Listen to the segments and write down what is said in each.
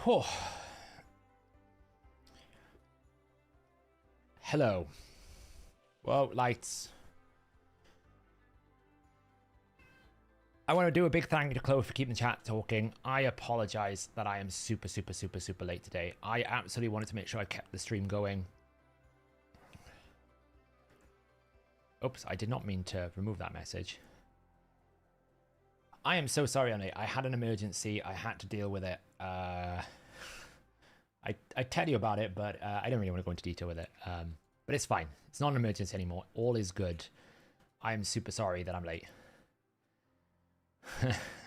Oh. Hello. Well, lights. I want to do a big thank you to Chloe for keeping the chat talking. I apologize that I am super late today. I absolutely wanted to make sure I kept the stream going. Oops, I did not mean to remove that message. I am so sorry, Emily. I had an emergency. I had to deal with it. I tell you about it, but I don't really want to go into detail with it. But it's fine. It's not an emergency anymore. All is good. I am super sorry that I'm late.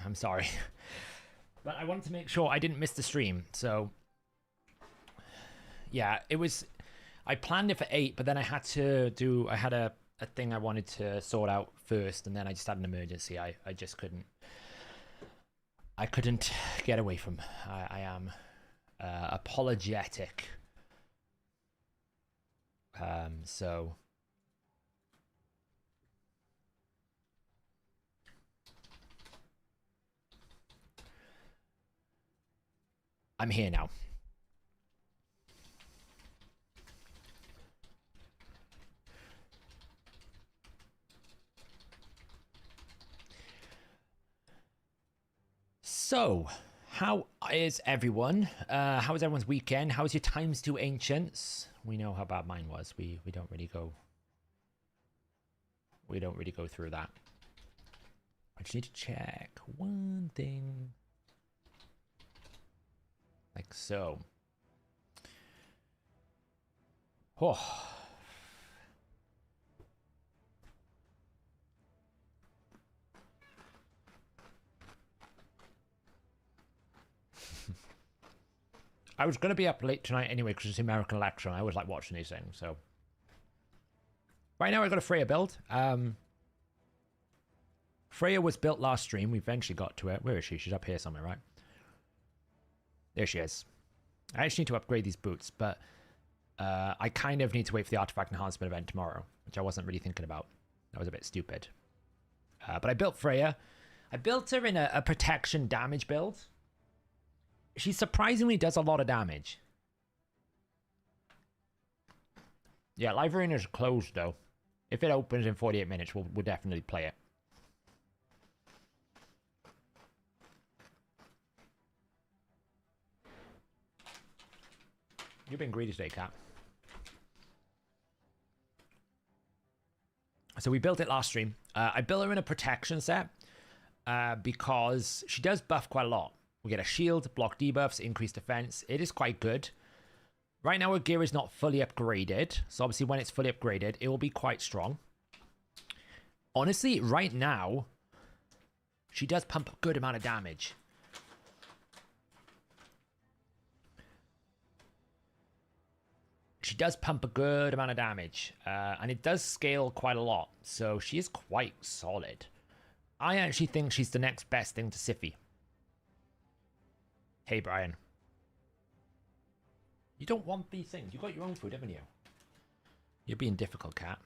I'm sorry. But I wanted to make sure I didn't miss the stream. So, yeah, it was... I planned it for 8, but then I had to do... I had a thing I wanted to sort out first, and then I just had an emergency. I just couldn't... I couldn't get away from... I am apologetic. So... I'm here now. So, how is everyone? How was everyone's weekend? How was your times to ancients? We know how bad mine was. We don't really go. We don't really go through that. I just need to check one thing. Like so. Oh. I was going to be up late tonight anyway because it's the American election. I always like watching these things, so. Right now I got a Freyja build. Freyja was built last stream. We eventually got to it. Where is she? She's up here somewhere, right? There she is. I actually need to upgrade these boots, but I kind of need to wait for the artifact enhancement event tomorrow, which I wasn't really thinking about. That was a bit stupid. But I built Freyja. I built her in a protection damage build. She surprisingly does a lot of damage. Yeah, live arena is closed though. If it opens in 48 minutes, we'll definitely play it. You've been greedy today, Cat. So we built it last stream. I built her in a protection set because she does buff quite a lot. We get a shield, block debuffs, increased defense. It is quite good. Right now, her gear is not fully upgraded. So obviously, when it's fully upgraded, it will be quite strong. Honestly, right now, she does pump a good amount of damage. She does pump a good amount of damage. And it does scale quite a lot. So she is quite solid. I actually think she's the next best thing to Siphi. Hey, Brian. You don't want these things. You got your own food, haven't you? You're being difficult, Cat.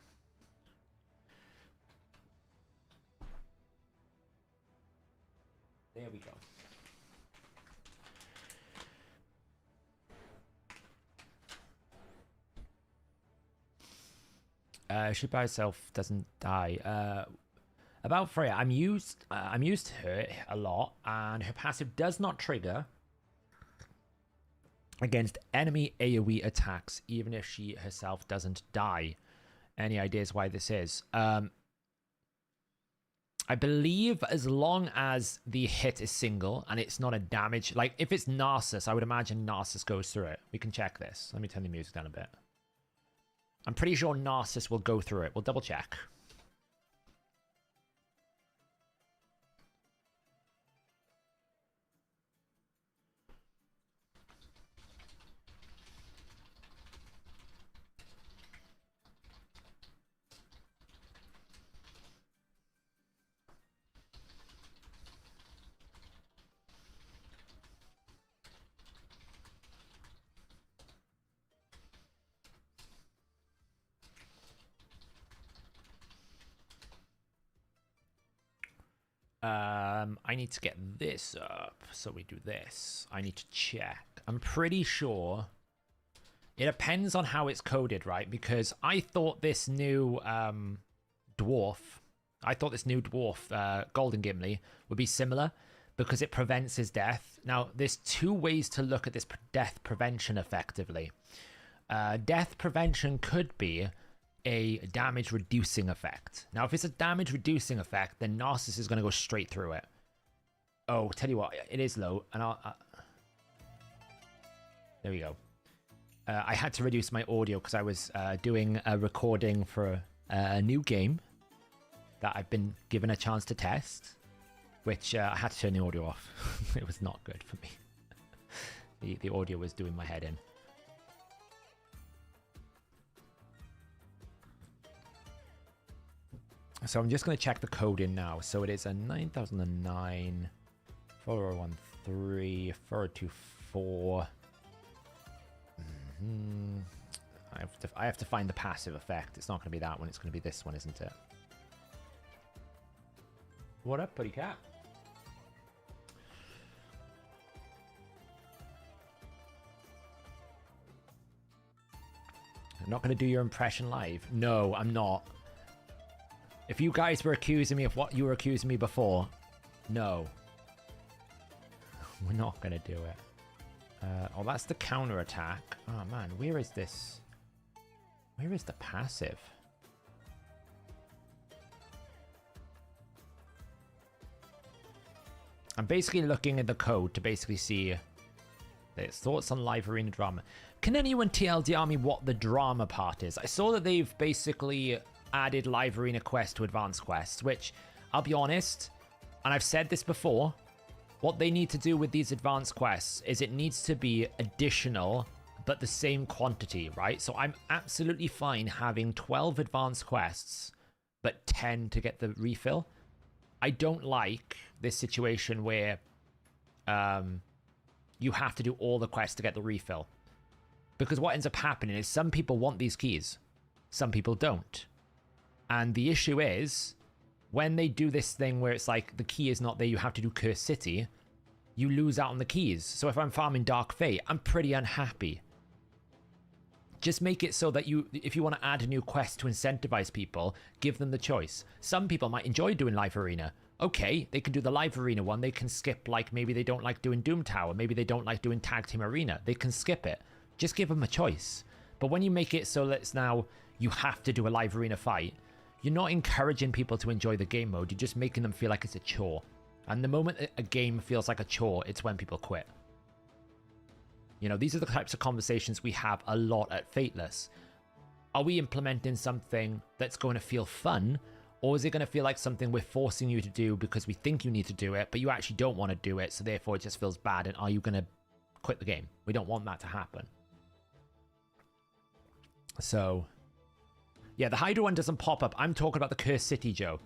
There we go. She by herself doesn't die. About Freyja, I'm used to her a lot, and her passive does not trigger against enemy AoE attacks, even if she herself doesn't die. Any ideas why this is? I believe as long as the hit is single and it's not a damage, like if it's Narcissus, I would imagine Narcissus goes through it. We can check this. Let me turn the music down a bit. I'm pretty sure Narcissus will go through it. We'll double check. I need to get this up, so we do this. I need to check. I'm pretty sure it depends on how it's coded, right? Because I thought this new dwarf, Golden Gimli, would be similar because it prevents his death. Now, there's two ways to look at this death prevention effectively. Death prevention could be a damage reducing effect. Now, if it's a damage reducing effect, then Narcissus is going to go straight through it. Oh, tell you what, it is low, and there we go. I had to reduce my audio because I was doing a recording for a new game that I've been given a chance to test, which I had to turn the audio off. It was not good for me. The audio was doing my head in. So I'm just going to check the code in now. So it is a 9009, 4013, 4024. I have to find the passive effect. It's not going to be that one. It's going to be this one, isn't it? What up, Putty Cat? I'm not going to do your impression live. No, I'm not. If you guys were accusing me of what you were accusing me before, no. We're not going to do it. Oh, that's the counter attack. Oh, man, where is this? Where is the passive? I'm basically looking at the code to basically see its thoughts on live arena drama. Can anyone TLDR me what the drama part is? I saw that they've basically added live arena quest to advanced quests, which I'll be honest, and I've said this before, what they need to do with these advanced quests is it needs to be additional but the same quantity, right? So I'm absolutely fine having 12 advanced quests but 10 to get the refill. I don't like this situation where you have to do all the quests to get the refill, because what ends up happening is some people want these keys, some people don't. And the issue is, when they do this thing where it's like the key is not there, you have to do Curse City, you lose out on the keys. So if I'm farming Dark Fae, I'm pretty unhappy. Just make it so that if you want to add a new quest to incentivize people, give them the choice. Some people might enjoy doing live arena. Okay, they can do the live arena one. They can skip, like, maybe they don't like doing Doom Tower. Maybe they don't like doing Tag Team Arena. They can skip it. Just give them a choice. But when you make it so that it's now you have to do a live arena fight, you're not encouraging people to enjoy the game mode. You're just making them feel like it's a chore. And the moment a game feels like a chore, it's when people quit. You know, these are the types of conversations we have a lot at Fateless. Are we implementing something that's going to feel fun? Or is it going to feel like something we're forcing you to do because we think you need to do it, but you actually don't want to do it, so therefore it just feels bad, and are you going to quit the game? We don't want that to happen. So, yeah, the Hydra one doesn't pop up. I'm talking about the Cursed City, Joe.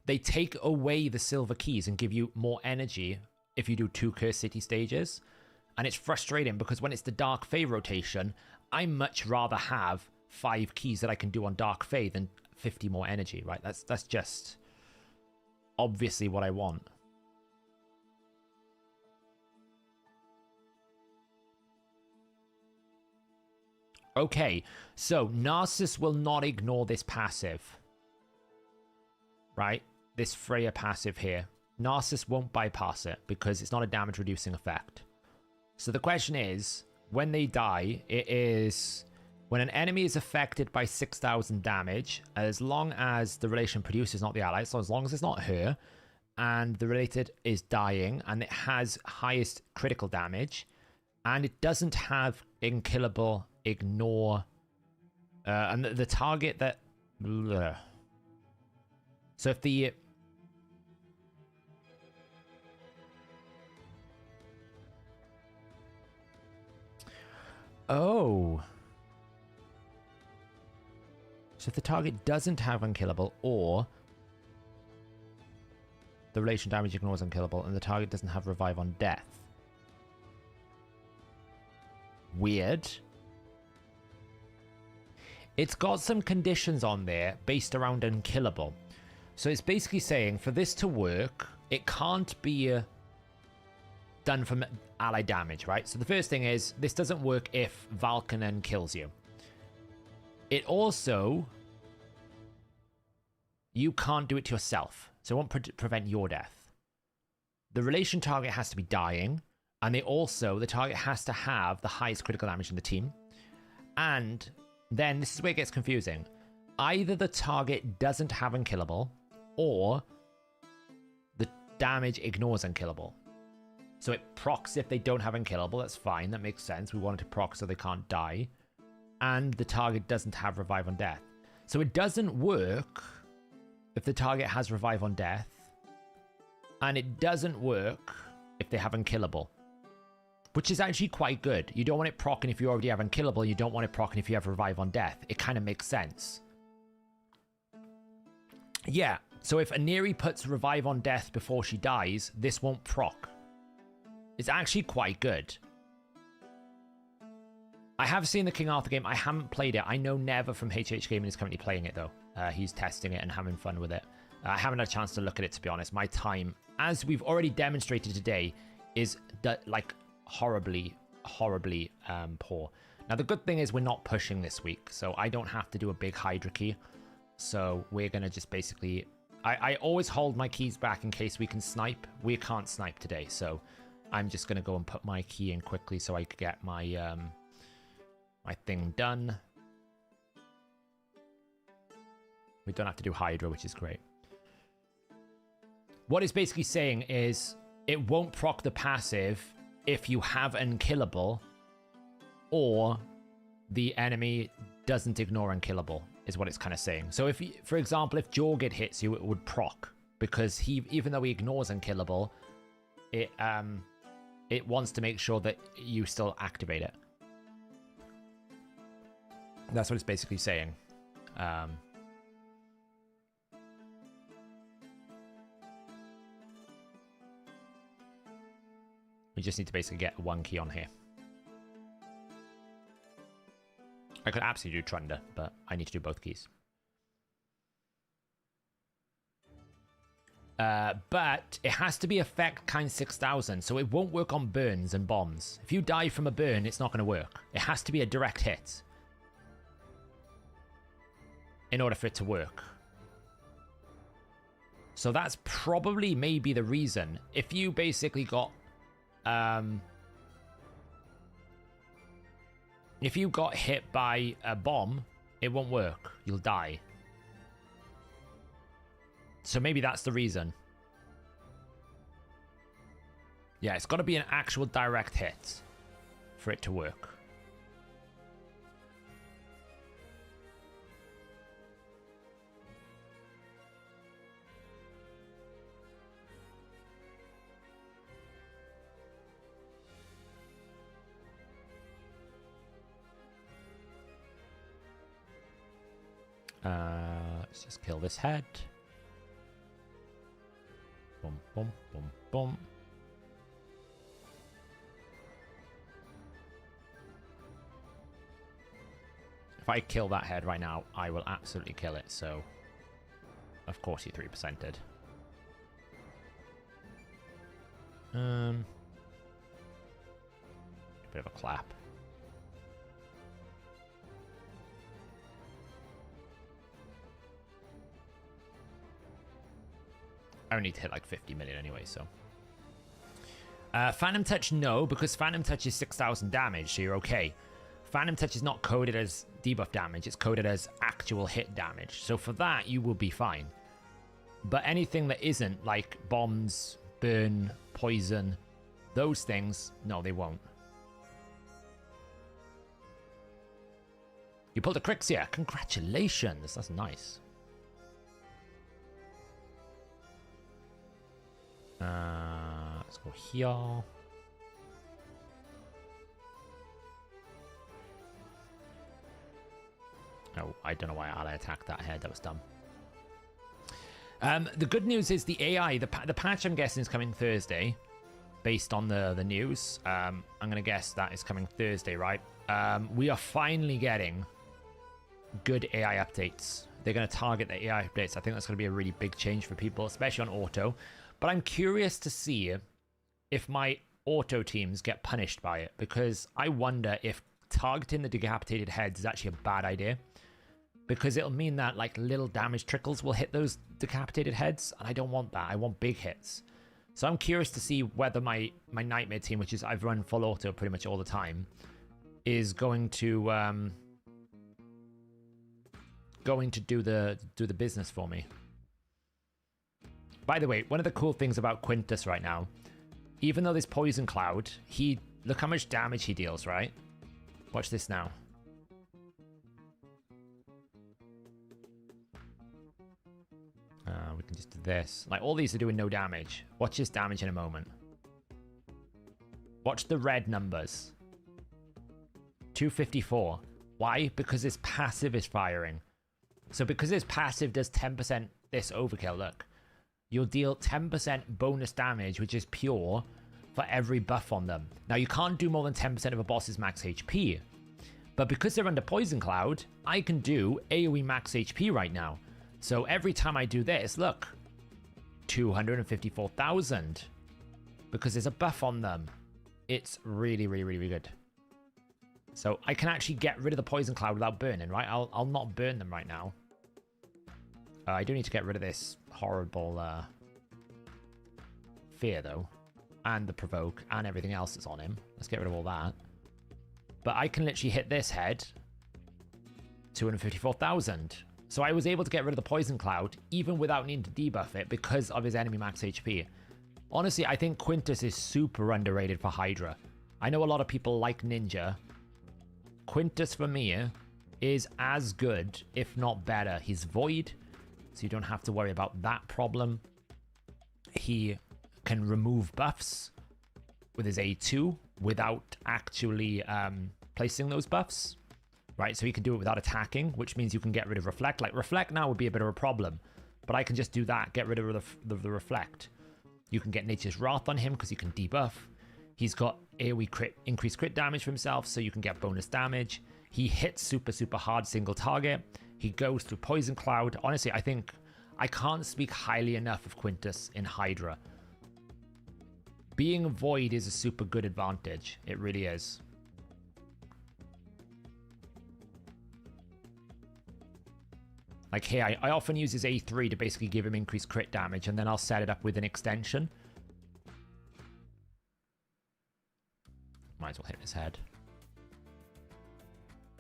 They take away the silver keys and give you more energy if you do 2 Cursed City stages. And it's frustrating because when it's the Dark Fae rotation, I much rather have 5 keys that I can do on Dark Fae than 50 more energy, right? That's just obviously what I want. Okay, so Narcissus will not ignore this passive, right? This Freyja passive here. Narcissus won't bypass it because it's not a damage reducing effect. So the question is, when they die, it is when an enemy is affected by 6,000 damage, as long as the relation producer is not the ally, so as long as it's not her, and the related is dying, and it has highest critical damage, and it doesn't have unkillable ignore, and the target that... Bleh. So if the... Oh. So if the target doesn't have unkillable, or the relation damage ignores unkillable, and the target doesn't have revive on death. Weird. It's got some conditions on there based around unkillable. So it's basically saying for this to work, it can't be done from ally damage, right? So the first thing is, this doesn't work if Valkynon kills you. It also, you can't do it to yourself, so it won't prevent your death. The relation target has to be dying, and the target has to have the highest critical damage in the team. And then, this is where it gets confusing. Either the target doesn't have unkillable, or the damage ignores unkillable. So it procs if they don't have unkillable, that's fine, that makes sense. We want it to proc so they can't die. And the target doesn't have revive on death. So it doesn't work if the target has revive on death, and it doesn't work if they have unkillable, which is actually quite good. You don't want it proccing if you already have unkillable, you don't want it proccing if you have revive on death. It kind of makes sense. Yeah, so if Aneri puts revive on death before she dies, this won't proc. It's actually quite good. I have seen the King Arthur game. I haven't played it. I know Never from HH Gaming is currently playing it, though. He's testing it and having fun with it. I haven't had a chance to look at it, to be honest. My time, as we've already demonstrated today, is like horribly poor. Now, the good thing is we're not pushing this week, so I don't have to do a big Hydra key. So we're going to just basically... I always hold my keys back in case we can snipe. We can't snipe today, so I'm just going to go and put my key in quickly so I can get my my thing done. We don't have to do Hydra, which is great. What it's basically saying is it won't proc the passive if you have unkillable or the enemy doesn't ignore unkillable, is what it's kind of saying. So if, for example, if Jorgid hits you, it would proc, because he, even though he ignores unkillable, it wants to make sure that you still activate it. That's what it's basically saying. We just need to basically get one key on here. I could absolutely do Trunder, but I need to do both keys. But it has to be effect kind 6000, so it won't work on burns and bombs. If you die from a burn, it's not going to work. It has to be a direct hit in order for it to work. So that's probably maybe the reason. If you basically got... if you got hit by a bomb, it won't work. You'll die. So maybe that's the reason. Yeah, it's got to be an actual direct hit for it to work. Let's just kill this head. Boom, boom, boom, boom. If I kill that head right now, I will absolutely kill it, so... Of course he 3%ed. Bit of a clap. I only need to hit like 50 million anyway, so. Phantom Touch, no, because Phantom Touch is 6,000 damage, so you're okay. Phantom Touch is not coded as debuff damage, it's coded as actual hit damage. So for that, you will be fine. But anything that isn't, like bombs, burn, poison, those things, no, they won't. You pulled a Crixia. Congratulations. That's nice. Let's go here. Oh, I don't know why I attacked that head. That was dumb. The good news is the AI, the patch I'm guessing is coming Thursday, based on the news. I'm going to guess that is coming Thursday, right? We are finally getting good AI updates. They're going to target the AI updates. I think that's going to be a really big change for people, especially on auto. But I'm curious to see if my auto teams get punished by it, because I wonder if targeting the decapitated heads is actually a bad idea, because it'll mean that like little damage trickles will hit those decapitated heads, and I don't want that. I want big hits. So I'm curious to see whether my nightmare team, which is I've run full auto pretty much all the time, is going to do the business for me. By the way, one of the cool things about Quintus right now, even though there's Poison Cloud, look how much damage he deals, right? Watch this now. We can just do this. Like, all these are doing no damage. Watch his damage in a moment. Watch the red numbers. 254. Why? Because his passive is firing. So because his passive does 10% this overkill, look. You'll deal 10% bonus damage, which is pure, for every buff on them. Now, you can't do more than 10% of a boss's max HP. But because they're under Poison Cloud, I can do AoE max HP right now. So every time I do this, look, 254,000. Because there's a buff on them. It's really, really, really good. So I can actually get rid of the Poison Cloud without burning, right? I'll not burn them right now. I do need to get rid of this horrible fear, though. And the provoke and everything else that's on him. Let's get rid of all that. But I can literally hit this head. 254,000. So I was able to get rid of the Poison Cloud even without needing to debuff it because of his enemy max HP. Honestly, I think Quintus is super underrated for Hydra. I know a lot of people like Ninja. Quintus, for me, is as good, if not better. He's Void, so you don't have to worry about that problem. He can remove buffs with his A2 without actually placing those buffs. Right, so he can do it without attacking, which means you can get rid of Reflect. Like, Reflect now would be a bit of a problem, but I can just do that, get rid of the Reflect. You can get Nature's Wrath on him because he can debuff. He's got AoE crit, increased crit damage for himself, so you can get bonus damage. He hits super, super hard single target. He goes through Poison Cloud. Honestly, I think I can't speak highly enough of Quintus in Hydra. Being Void is a super good advantage. It really is. Like here, I often use his A3 to basically give him increased crit damage, and then I'll set it up with an extension. Might as well hit his head.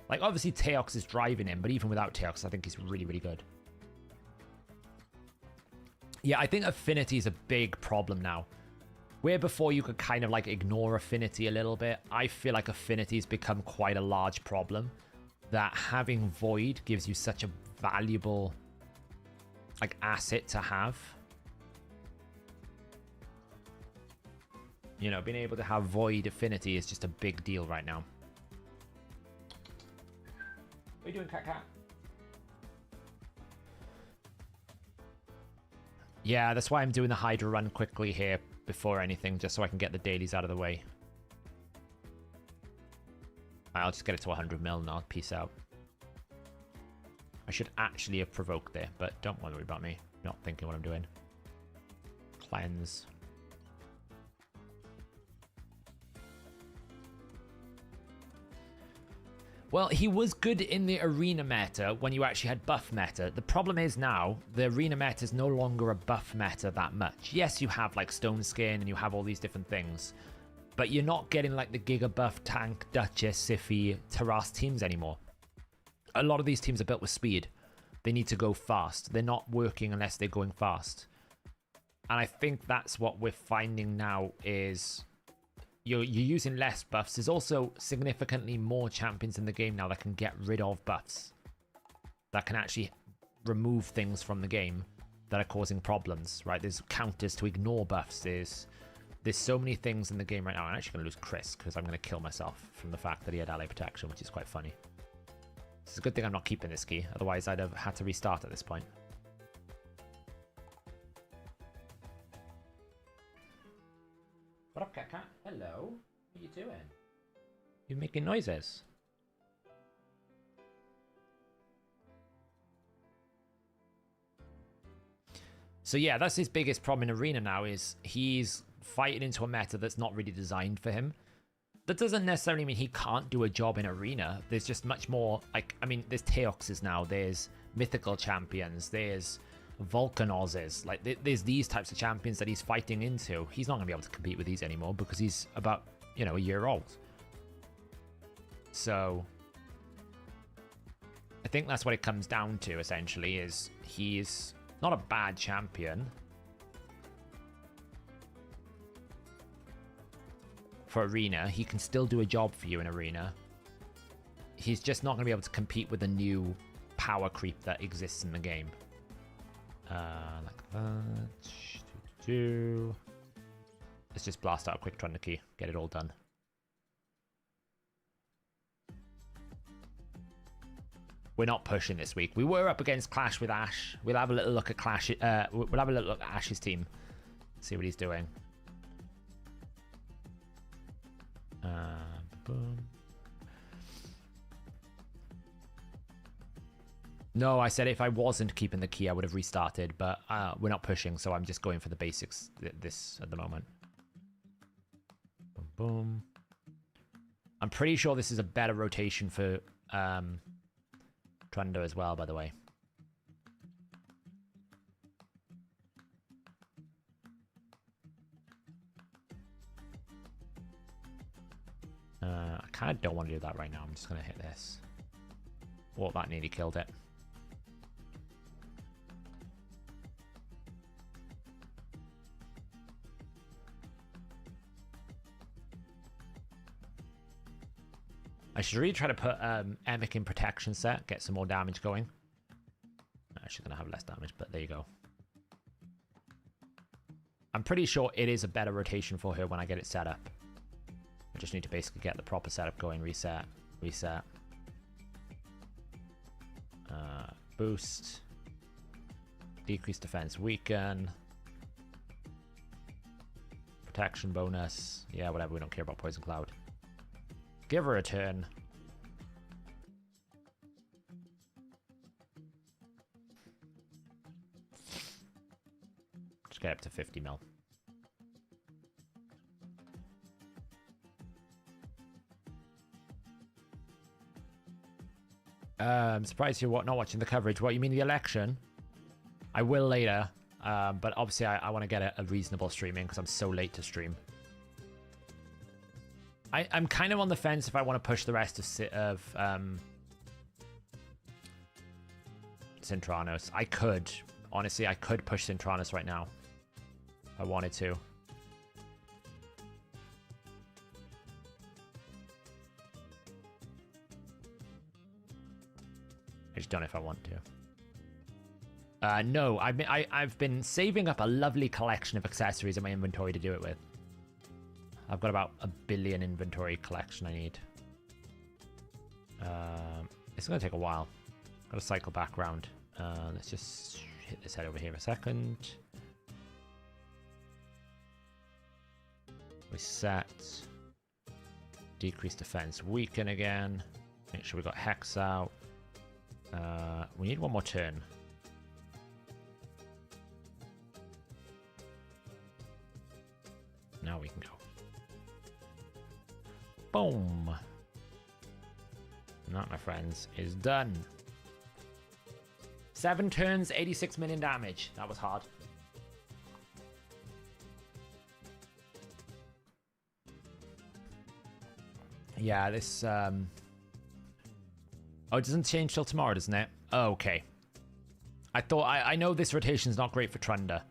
Like, obviously, Teox is driving him, but even without Teox, I think he's really, really good. Yeah, I think Affinity is a big problem now. Where before you could kind of, like, ignore Affinity a little bit, I feel like Affinity has become quite a large problem. That having Void gives you such a valuable, like, asset to have. You know, being able to have Void Affinity is just a big deal right now. What are you doing, Cat? Yeah, that's why I'm doing the Hydra run quickly here before anything, just so I can get the dailies out of the way. I'll just get it to 100 mil and I'll peace out. I should actually have provoked there, but don't worry about me. Not thinking what I'm doing. Cleanse. Well, he was good in the arena meta when you actually had buff meta. The problem is now, the arena meta is no longer a buff meta that much. Yes, you have like Stone Skin and you have all these different things, but you're not getting like the Giga buff Tank, Duchess, Siphi, Taras teams anymore. A lot of these teams are built with speed. They need to go fast. They're not working unless they're going fast. And I think that's what we're finding now is you're using less buffs. There's also significantly more champions in the game now that can get rid of buffs. That can actually remove things from the game that are causing problems, right? There's counters to ignore buffs. There's so many things in the game right now. I'm actually going to lose Chris because I'm going to kill myself from the fact that he had ally protection, which is quite funny. It's a good thing I'm not keeping this key. Otherwise, I'd have had to restart at this point. What up, Cat? Hello. What are you doing? You're making noises. So yeah, that's his biggest problem in Arena now, is he's fighting into a meta that's not really designed for him. That doesn't necessarily mean he can't do a job in Arena. There's just much more, like, I mean, there's Teoxes now, there's mythical champions, there's Volcanozes. Like, there's these types of champions that he's fighting into. He's not going to be able to compete with these anymore because he's about, you know, a year old. So I think that's what it comes down to, essentially, is he's not a bad champion for Arena. He can still do a job for you in Arena. He's just not going to be able to compete with the new power creep that exists in the game. Like that. Let's just blast out a quick Trundle key. Get it all done. We're not pushing this week. We were up against Clash with Ash. We'll have a little look at Clash. We'll have a little look at Ash's team. See what he's doing. Boom. No, I said if I wasn't keeping the key, I would have restarted, but we're not pushing, so I'm just going for the basics this at the moment. Boom, boom. I'm pretty sure this is a better rotation for Trundle as well, by the way. I kind of don't want to do that right now. I'm just going to hit this. Well, that nearly killed it. I should really try to put Emic in protection set, get some more damage going. Actually going to have less damage, but there you go. I'm pretty sure it is a better rotation for her when I get it set up. I just need to basically get the proper setup going. Reset, reset. Boost. Decrease defense, weaken. Protection bonus. Yeah, whatever, we don't care about Poison Cloud. Give her a turn. Just get up to 50 mil. I'm surprised you're not watching the coverage. What, you mean the election? I will later, but obviously I want to get a reasonable streaming because I'm so late to stream. I'm kind of on the fence if I want to push the rest of Sintranos. I could. Honestly, I could push Sintranos right now if I wanted to. I just don't know if I want to. No, I've been saving up a lovely collection of accessories in my inventory to do it with. I've got about 1 billion inventory collection I need. It's going to take a while. Got to cycle back around. Let's just hit this head over here a second. Reset. Decrease defense. Weaken again. Make sure we got Hex out. We need one more turn. Now we can go. Boom. And that, my friends, is done. 7 turns, 86 million damage. That was hard. Yeah, this... Oh, it doesn't change till tomorrow, doesn't it? Oh, okay. I know this rotation is not great for Trunda.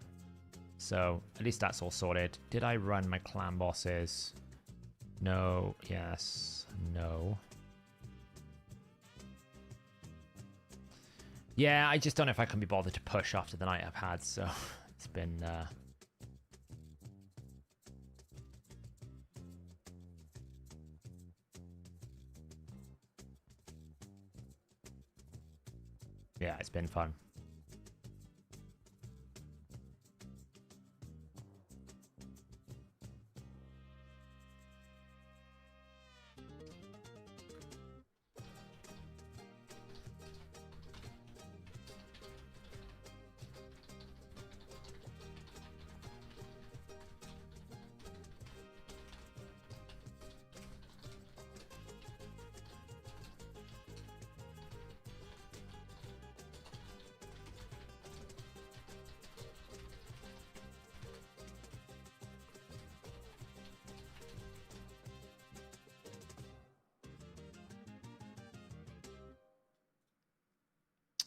So, at least that's all sorted. Did I run my clan bosses? No. Yes. No. Yeah, I just don't know if I can be bothered to push after the night I've had, so it's been... Yeah, it's been fun.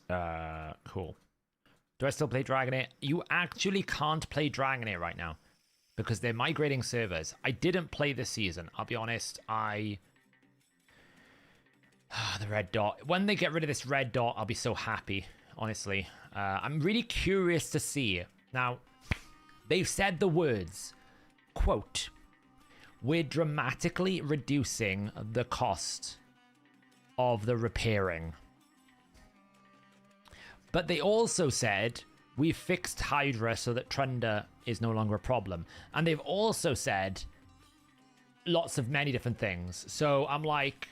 Cool. Do I still play Dragonite? You actually can't play Dragonite right now because they're migrating servers. I didn't play this season. I'll be honest. The red dot. When they get rid of this red dot, I'll be so happy, honestly. I'm really curious to see. Now, they've said the words, quote, "We're dramatically reducing the cost of the repairing." But they also said, "We've fixed Hydra so that Trunda is no longer a problem." And they've also said lots of many different things. So I'm like,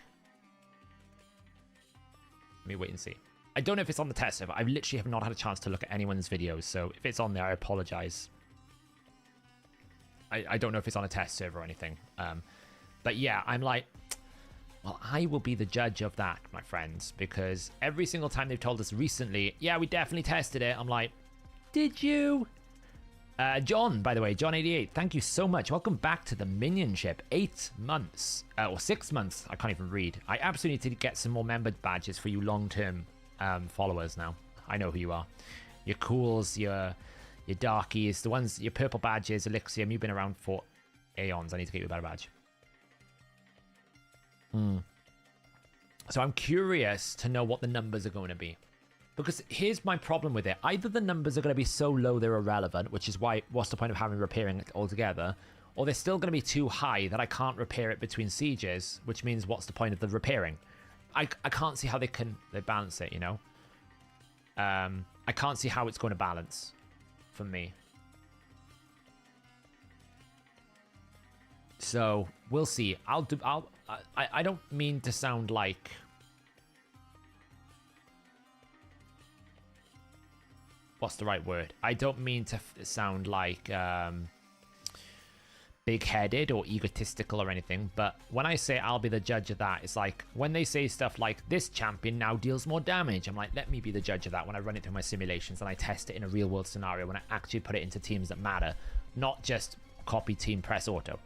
let me wait and see. I don't know if it's on the test server. I literally have not had a chance to look at anyone's videos. So if it's on there, I apologize. I don't know if it's on a test server or anything. But yeah, I'm like, well, I will be the judge of that, my friends, because every single time they've told us recently, yeah, we definitely tested it. I'm like, did you? John, by the way, John88, thank you so much. Welcome back to the minionship. 8 months, or 6 months. I can't even read. I absolutely need to get some more member badges for you long-term followers now. I know who you are. Your cools, your darkies, the ones, your purple badges, Elixium, you've been around for aeons. I need to get you a better badge. So I'm curious to know what the numbers are going to be. Because here's my problem with it. Either the numbers are going to be so low they're irrelevant, which is why, what's the point of having repairing it altogether? Or they're still going to be too high that I can't repair it between sieges, which means what's the point of the repairing? I can't see how they balance it, you know? I can't see how it's going to balance for me. So we'll see. I don't mean to sound like what's the right word? I don't mean to sound like big-headed or egotistical or anything, but when I say I'll be the judge of that, it's like when they say stuff like this champion now deals more damage, I'm like, let me be the judge of that when I run it through my simulations and I test it in a real-world scenario when I actually put it into teams that matter, not just copy team press auto.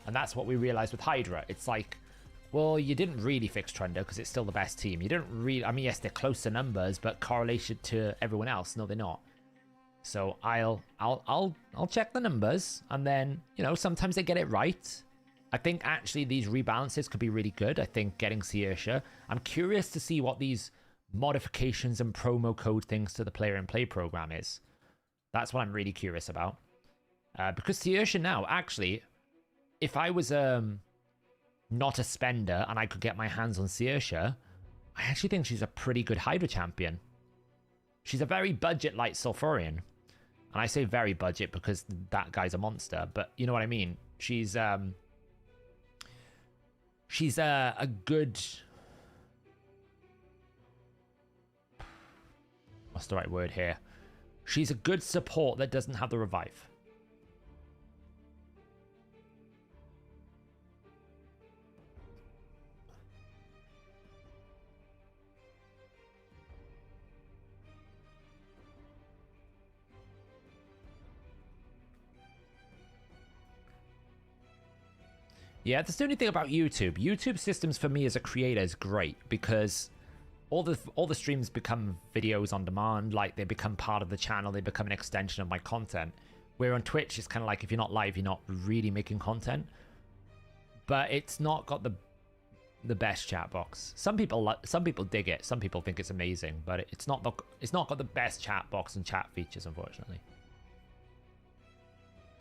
And that's what we realized with Hydra. It's like, well, you didn't really fix Trunda because it's still the best team. You didn't really, I mean, yes, they're close to numbers, but correlation to everyone else, no, they're not. So I'll check the numbers, and then, you know, sometimes they get it right. I think actually these rebalances could be really good. I think getting Saoirse, I'm curious to see what these modifications and promo code things to the player and play program is. That's what I'm really curious about. Because Saoirse now, actually, if I was not a spender and I could get my hands on Saoirse, I actually think she's a pretty good Hydra champion. She's a very budget-light Sulfurion. And I say very budget because that guy's a monster, but you know what I mean? She's a good... What's the right word here? She's a good support that doesn't have the revive. Yeah, that's the only thing about YouTube. YouTube systems for me as a creator is great because all the streams become videos on demand. Like, they become part of the channel. They become an extension of my content. Where on Twitch, it's kind of like if you're not live, you're not really making content. But it's not got the best chat box. Some people dig it. Some people think it's amazing, but it's not got the best chat box and chat features, unfortunately.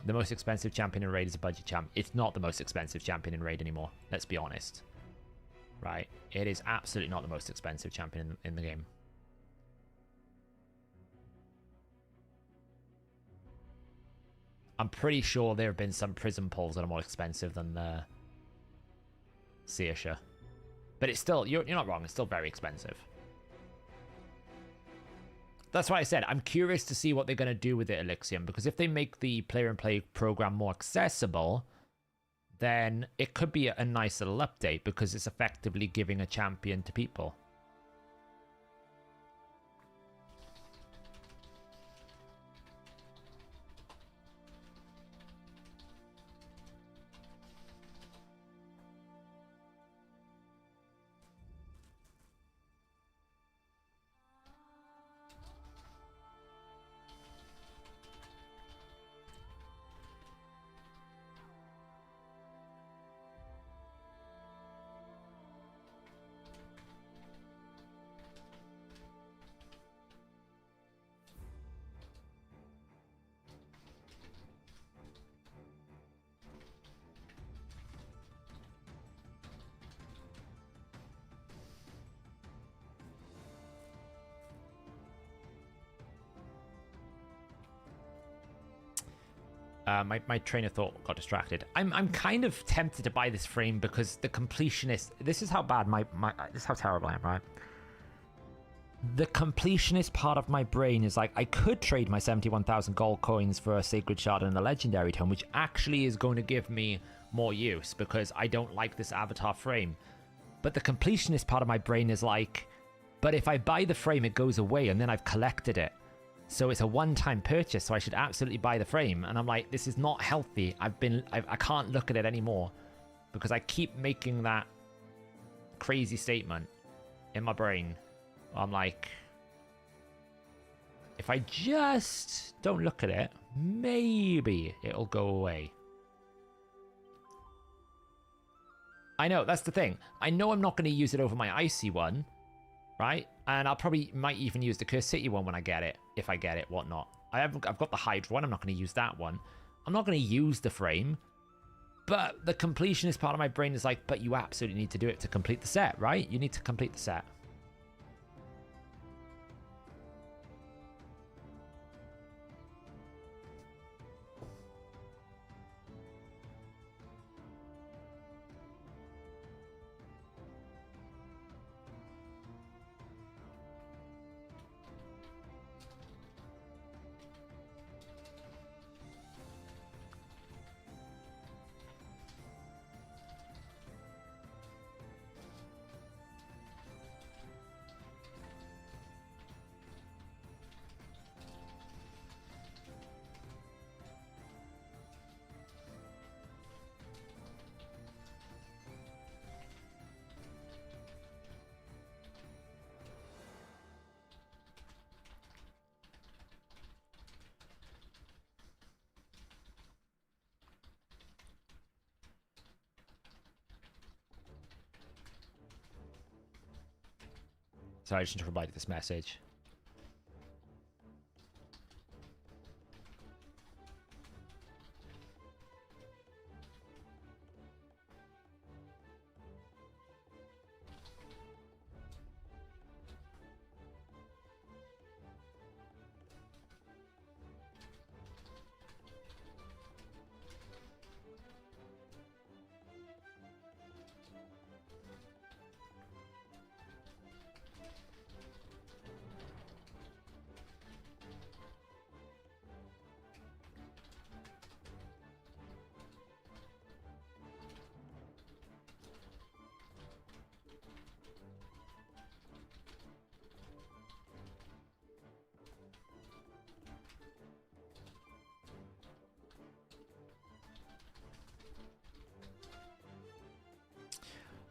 The most expensive champion in Raid is a budget champ. It's not the most expensive champion in Raid anymore. Let's be honest. Right? It is absolutely not the most expensive champion in the game. I'm pretty sure there have been some Prism pulls that are more expensive than the Saoirse. But it's still, you're not wrong, it's still very expensive. That's why I said I'm curious to see what they're going to do with it, Elixium, because if they make the player and play program more accessible, then it could be a nice little update because it's effectively giving a champion to people. My train of thought got distracted. I'm kind of tempted to buy this frame because the completionist. This is how bad this is how terrible I am, right? The completionist part of my brain is like, I could trade my 71,000 gold coins for a sacred shard and a legendary tome, which actually is going to give me more use because I don't like this avatar frame. But the completionist part of my brain is like, but if I buy the frame, it goes away and then I've collected it. So it's a one-time purchase, so I should absolutely buy the frame. And I'm like, this is not healthy. I can't look at it anymore because I keep making that crazy statement in my brain. I'm like, if I just don't look at it, maybe it'll go away. I know, that's the thing. I know I'm not going to use it over my icy one, right? And I'll probably might even use the Cursed City one when I get it, if I get it, whatnot. I've got the Hydra one. I'm not going to use that one. I'm not going to use the frame. But the completionist part of my brain is like, but you absolutely need to do it to complete the set, right? You need to complete the set. Sorry, I just need to provide this message.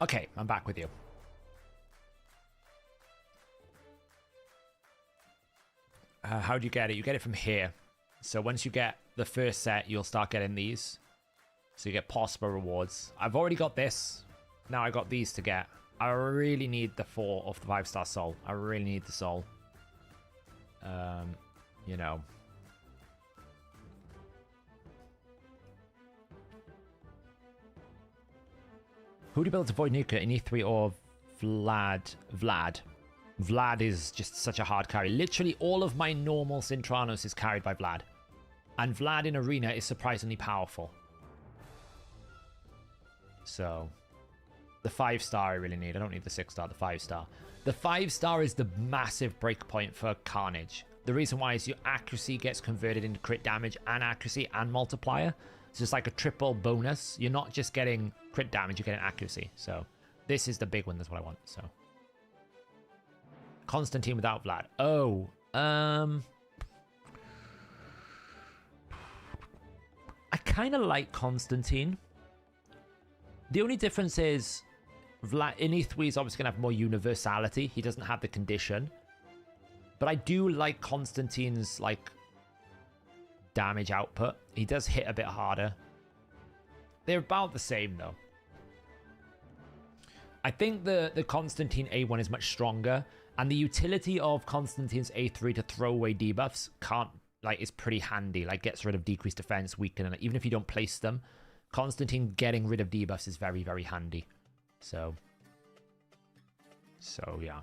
Okay, I'm back with you. How do you get it? You get it from here. So once you get the first set, you'll start getting these. So you get possible rewards. I've already got this. Now I got these to get. I really need the 4 of the 5-star soul. I really need the soul. You know. Who do you build to Void Nuka in E3 or Vlad? Vlad is just such a hard carry. Literally all of my normal Sintranos is carried by Vlad. And Vlad in Arena is surprisingly powerful. So, the 5-star I really need. I don't need the 6-star, the 5-star. The 5-star is the massive breakpoint for Carnage. The reason why is your accuracy gets converted into crit damage and accuracy and multiplier. So it's like a triple bonus. You're not just getting crit damage, you're getting accuracy. So this is the big one. That's what I want. So Constantine without Vlad. Oh, I kind of like Constantine. The only difference is Vlad in E3 is obviously going to have more universality. He doesn't have the condition. But I do like Constantine's like damage output. He does hit a bit harder. They're about the same though. I think the Constantine A1 is much stronger, and the utility of Constantine's A3 to throw away debuffs is pretty handy. Like gets rid of decreased defense, weaken, and even if you don't place them, Constantine getting rid of debuffs is very, very handy. So yeah.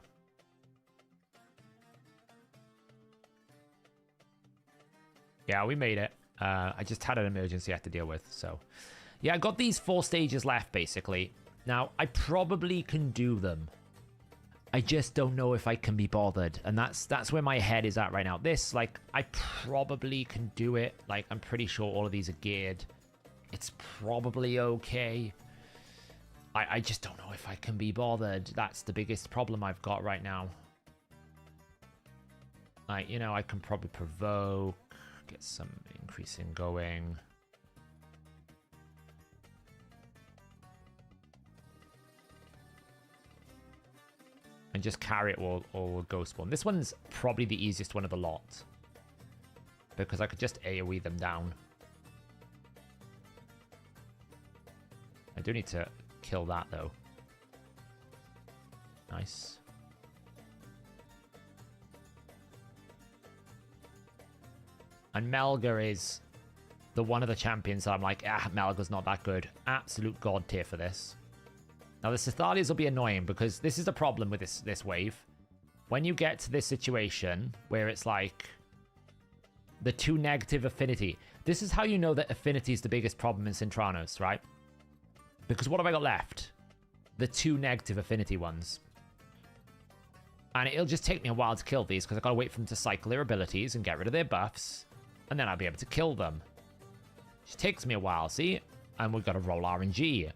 Yeah, we made it. I just had an emergency I had to deal with, so... Yeah, I got these 4 stages left, basically. Now, I probably can do them. I just don't know if I can be bothered. And that's where my head is at right now. This, like, I probably can do it. Like, I'm pretty sure all of these are geared. It's probably okay. I just don't know if I can be bothered. That's the biggest problem I've got right now. Like, you know, I can probably provoke. Get some increasing going. And just carry it or ghost spawn. This one's probably the easiest one of the lot. Because I could just AoE them down. I do need to kill that though. Nice. And Melga is the one of the champions that I'm like, Melga's not that good. Absolute god tier for this. Now, the Sithalias will be annoying because this is the problem with this wave. When you get to this situation where it's like the 2 negative affinity, this is how you know that affinity is the biggest problem in Sintranos, right? Because what have I got left? The 2 negative affinity ones. And it'll just take me a while to kill these because I've got to wait for them to cycle their abilities and get rid of their buffs. And then I'll be able to kill them. It takes me a while, see? And we've got to roll RNG.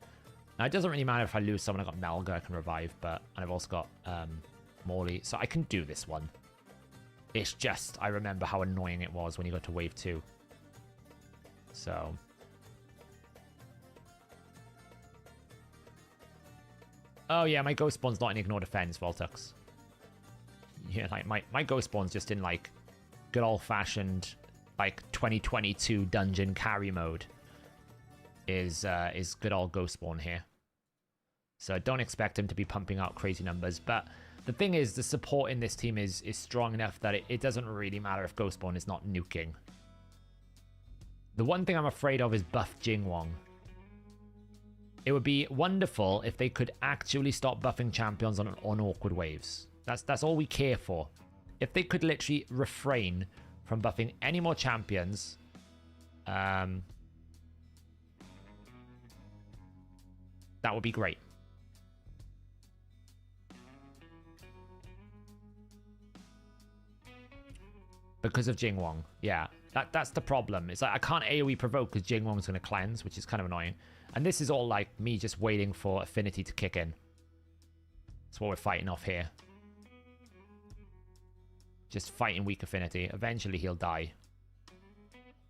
Now, it doesn't really matter if I lose someone. I've got Melga I can revive, and I've also got Morley. So I can do this one. It's just, I remember how annoying it was when you got to wave 2. So. Oh, yeah, my Ghost Spawn's not in Ignore Defense, Voltux. Yeah, like, my Ghost Spawn's just in, like, good old-fashioned, like, 2022 dungeon carry mode. Is good old Ghost Spawn here. So don't expect him to be pumping out crazy numbers. But the thing is, the support in this team is strong enough that it doesn't really matter if Ghost Spawn is not nuking. The one thing I'm afraid of is buff Jingwong. It would be wonderful if they could actually stop buffing champions on awkward waves. That's all we care for. If they could literally refrain from buffing any more champions, that would be great. Because of Jingwong. Yeah, that's the problem. It's like I can't AoE provoke because Jingwong's going to cleanse, which is kind of annoying. And this is all like me just waiting for affinity to kick in. That's what we're fighting off here. Just fighting weak affinity. Eventually he'll die.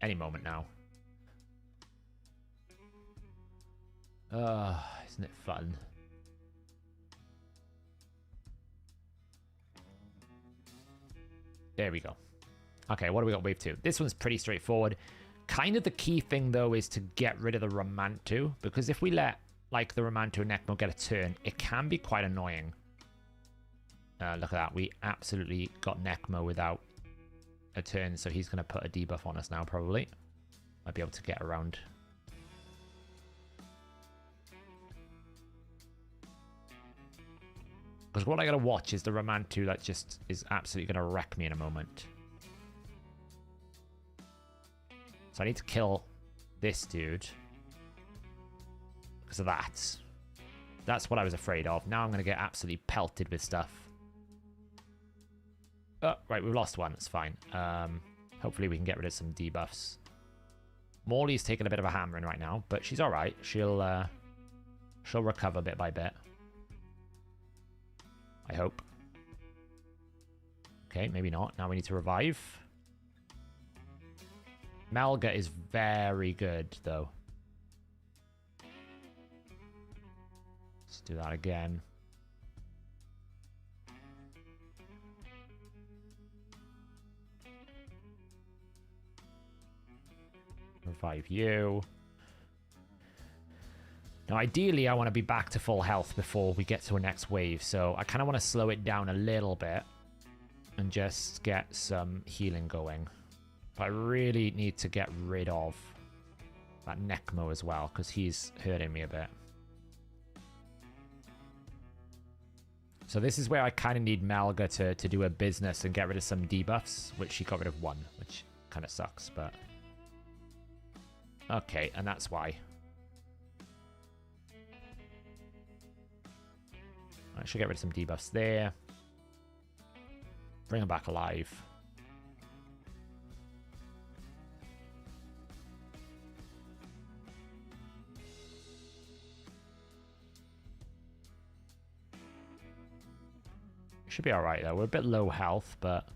Any moment now. Isn't it fun? There we go. Okay, what do we got? Wave 2. This one's pretty straightforward. Kind of the key thing, though, is to get rid of the Romantu. Because if we let, like, the Romantu and Necmo get a turn, it can be quite annoying. Look at that. We absolutely got Necmo without a turn, so he's going to put a debuff on us now, probably. Might be able to get around. Because what I gotta watch is the Romantu that just is absolutely gonna wreck me in a moment. So I need to kill this dude. Because of that. That's what I was afraid of. Now I'm gonna get absolutely pelted with stuff. Oh, right, we've lost one. It's fine. Hopefully we can get rid of some debuffs. Morley's taking a bit of a hammering right now, but she's alright. She'll recover bit by bit. I hope. Okay, maybe not. Now we need to revive. Melga is very good, though. Let's do that again. Revive you. Now, ideally, I want to be back to full health before we get to a next wave, so I kind of want to slow it down a little bit and just get some healing going. But I really need to get rid of that Necmo as well, because he's hurting me a bit. So this is where I kind of need Melga to do her business and get rid of some debuffs, which she got rid of one, which kind of sucks, but Okay, and that's why. I should get rid of some debuffs there. Bring them back alive. Should be alright though. We're a bit low health, but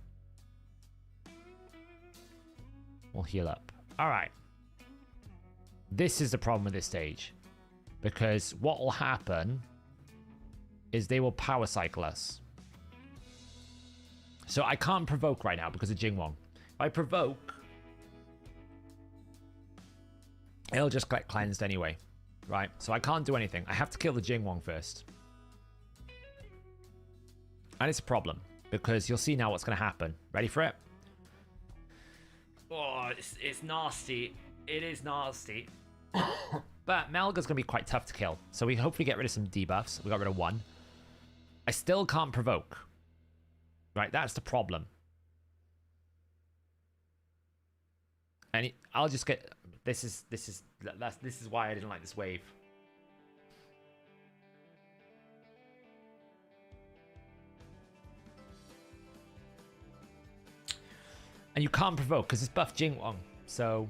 we'll heal up. Alright. This is the problem with this stage. Because what will happen is they will power cycle us. So I can't provoke right now because of Jingwong. If I provoke, it'll just get cleansed anyway. Right? So I can't do anything. I have to kill the Jingwong first. And it's a problem, because you'll see now what's going to happen. Ready for it? Oh, it's nasty. It is nasty. But Melga's going to be quite tough to kill. So we hopefully get rid of some debuffs. We got rid of one. I still can't provoke. Right, that's the problem. And I'll just get... This is why I didn't like this wave. And you can't provoke because it's buff Jingwong. So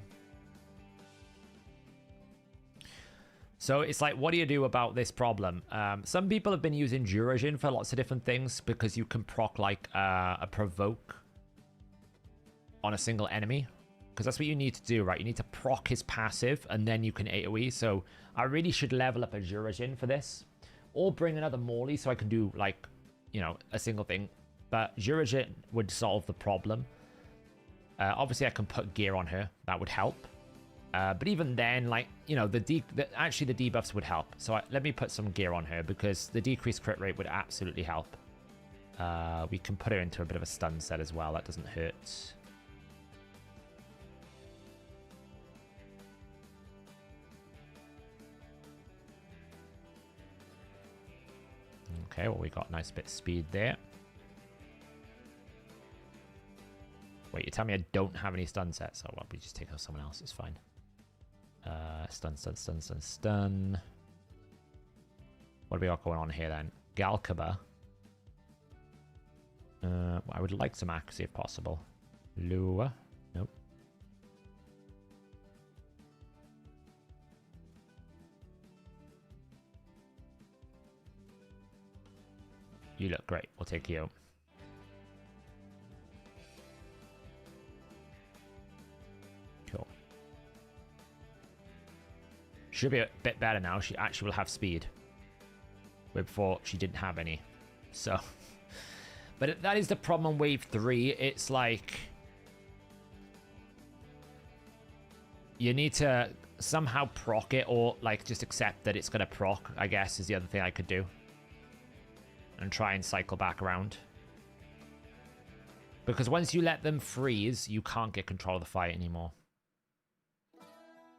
it's like, what do you do about this problem? Some people have been using Durajin for lots of different things because you can proc like a provoke on a single enemy. Because that's what you need to do, right? You need to proc his passive and then you can AoE. So I really should level up a Durajin for this. Or bring another Morley so I can do like, you know, a single thing. But Durajin would solve the problem. Obviously, I can put gear on her. That would help. But even then, like, you know, actually the debuffs would help. So let me put some gear on her because the decreased crit rate would absolutely help. We can put her into a bit of a stun set as well. That doesn't hurt. Okay, well, we got a nice bit of speed there. Wait, you tell me I don't have any stun sets? Oh, well, we just take out someone else. It's fine. Stun. What do we got going on here then? Galkaba. Well, I would like some accuracy if possible. Lua. Nope. You look great. We'll take you. Cool. Should be a bit better now. She actually will have speed. Where before she didn't have any. So. But that is the problem on wave 3. It's like you need to somehow proc it or like just accept that it's going to proc, I guess, is the other thing I could do. And try and cycle back around. Because once you let them freeze, you can't get control of the fight anymore.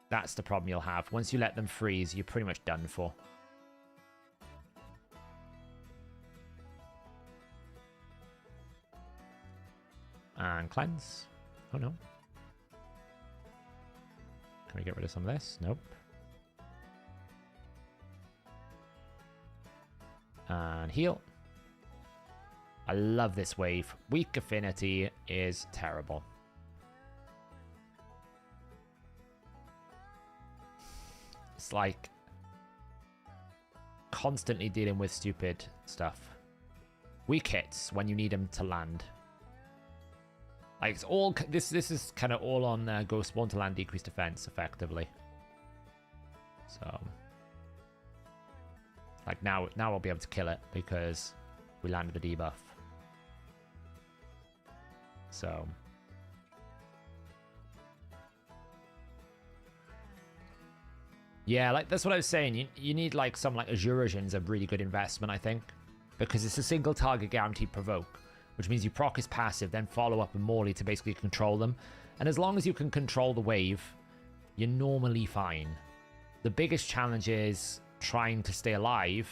That's the problem you'll have. Once you let them freeze, you're pretty much done for. And cleanse. Oh no. Can we get rid of some of this? Nope. And heal. I love this wave. Weak affinity is terrible. It's like constantly dealing with stupid stuff. Weak hits when you need them to land. Like it's all this is kind of all on Ghost Spawn to land decreased defense effectively. So like now I'll be able to kill it because we landed the debuff. So yeah, like that's what I was saying. You need like some like Azurajan's a really good investment, I think, because it's a single target guaranteed provoke, which means you proc his passive, then follow up with Morley to basically control them. And as long as you can control the wave, you're normally fine. The biggest challenge is trying to stay alive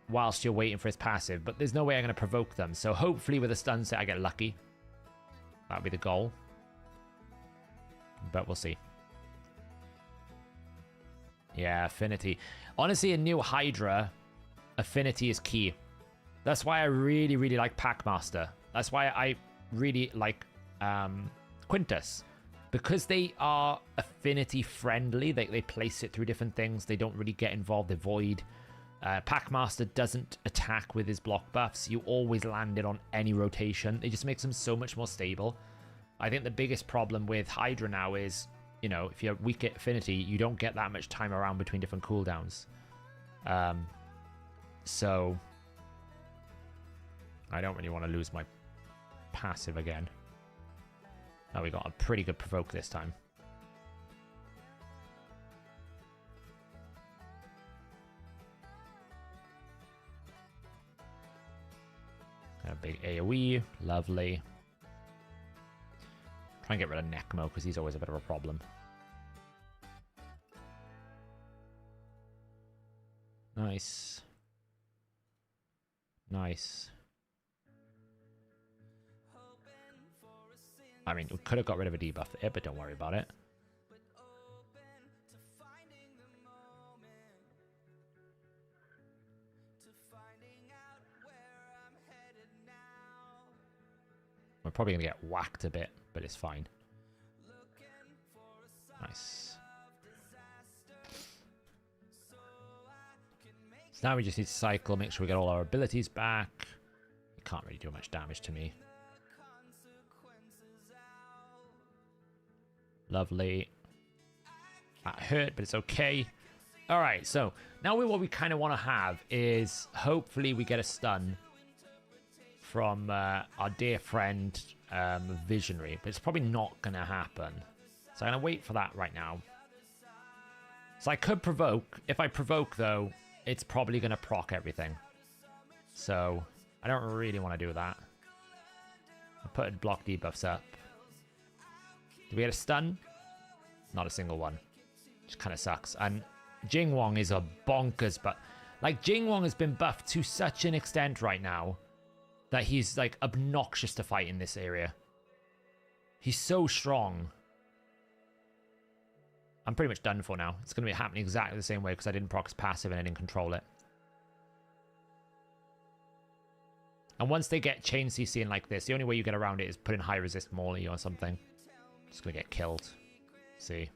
whilst you're waiting for his passive, but there's no way I'm going to provoke them. So hopefully with a stun set I get lucky. That'll be the goal. But we'll see. Yeah, affinity. Honestly, in new Hydra, affinity is key. That's why I really, really like Packmaster. That's why I really like Quintus. Because they are affinity friendly, they place it through different things. They don't really get involved, they void. Packmaster doesn't attack with his block buffs. You always land it on any rotation. It just makes them so much more stable. I think the biggest problem with Hydra now is, you know, if you're weak at affinity, you don't get that much time around between different cooldowns. So I don't really want to lose my passive again. Oh, we got a pretty good provoke this time. Got a big AoE. Lovely. Try and get rid of Necmo because he's always a bit of a problem. Nice. Nice. I mean, we could have got rid of a debuff there, but don't worry about it. We're probably going to get whacked a bit, but it's fine. Nice. So now we just need to cycle, make sure we get all our abilities back. It can't really do much damage to me. Lovely. That hurt, but it's okay. Alright, so now what we kind of want to have is hopefully we get a stun from our dear friend Visionary, but it's probably not going to happen. So I'm going to wait for that right now. So I could provoke. If I provoke, though, it's probably going to proc everything. So I don't really want to do that. I'll put block debuffs up. Do we get a stun? Not a single one. Which kind of sucks. And Jingwong is a bonkers, but like Jingwong has been buffed to such an extent right now that he's like obnoxious to fight in this area. He's so strong. I'm pretty much done for now. It's going to be happening exactly the same way because I didn't proc his passive and I didn't control it. And once they get chain CC in like this, the only way you get around it is put in high resist Morley or something. Just going to get killed. See.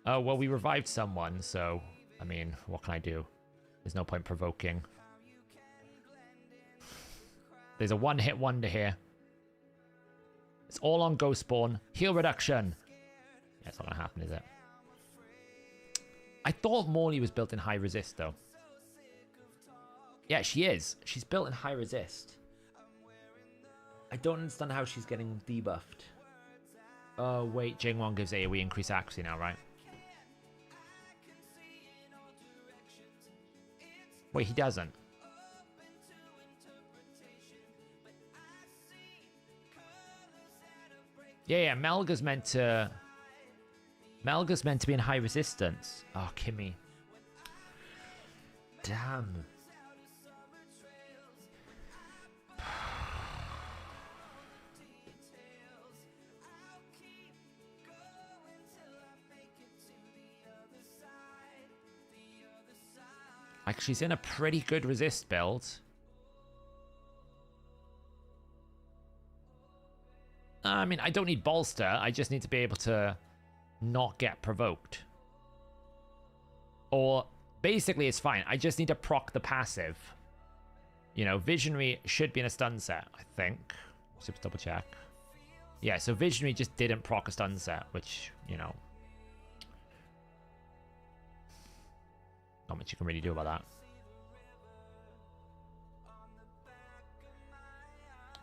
Oh, well, we revived someone, so, I mean, what can I do? There's no point provoking. There's a one-hit wonder here. It's all on Ghost Spawn. Heal reduction. Yeah, it's not going to happen, is it? I thought Morley was built in high resist, though. Yeah, she is. She's built in high resist. I don't understand how she's getting debuffed. Oh, wait. Jingwon gives AoE increased accuracy now, right? Wait, he doesn't. Yeah, Melga's meant to be in high resistance. Oh, Kimmy. Damn. Like, she's in a pretty good resist build. I mean, I don't need bolster. I just need to be able to not get provoked. Or, basically, it's fine. I just need to proc the passive. You know, Visionary should be in a stun set, I think. Let's double check. Yeah, so Visionary just didn't proc a stun set, which, you know... Not much you can really do about that.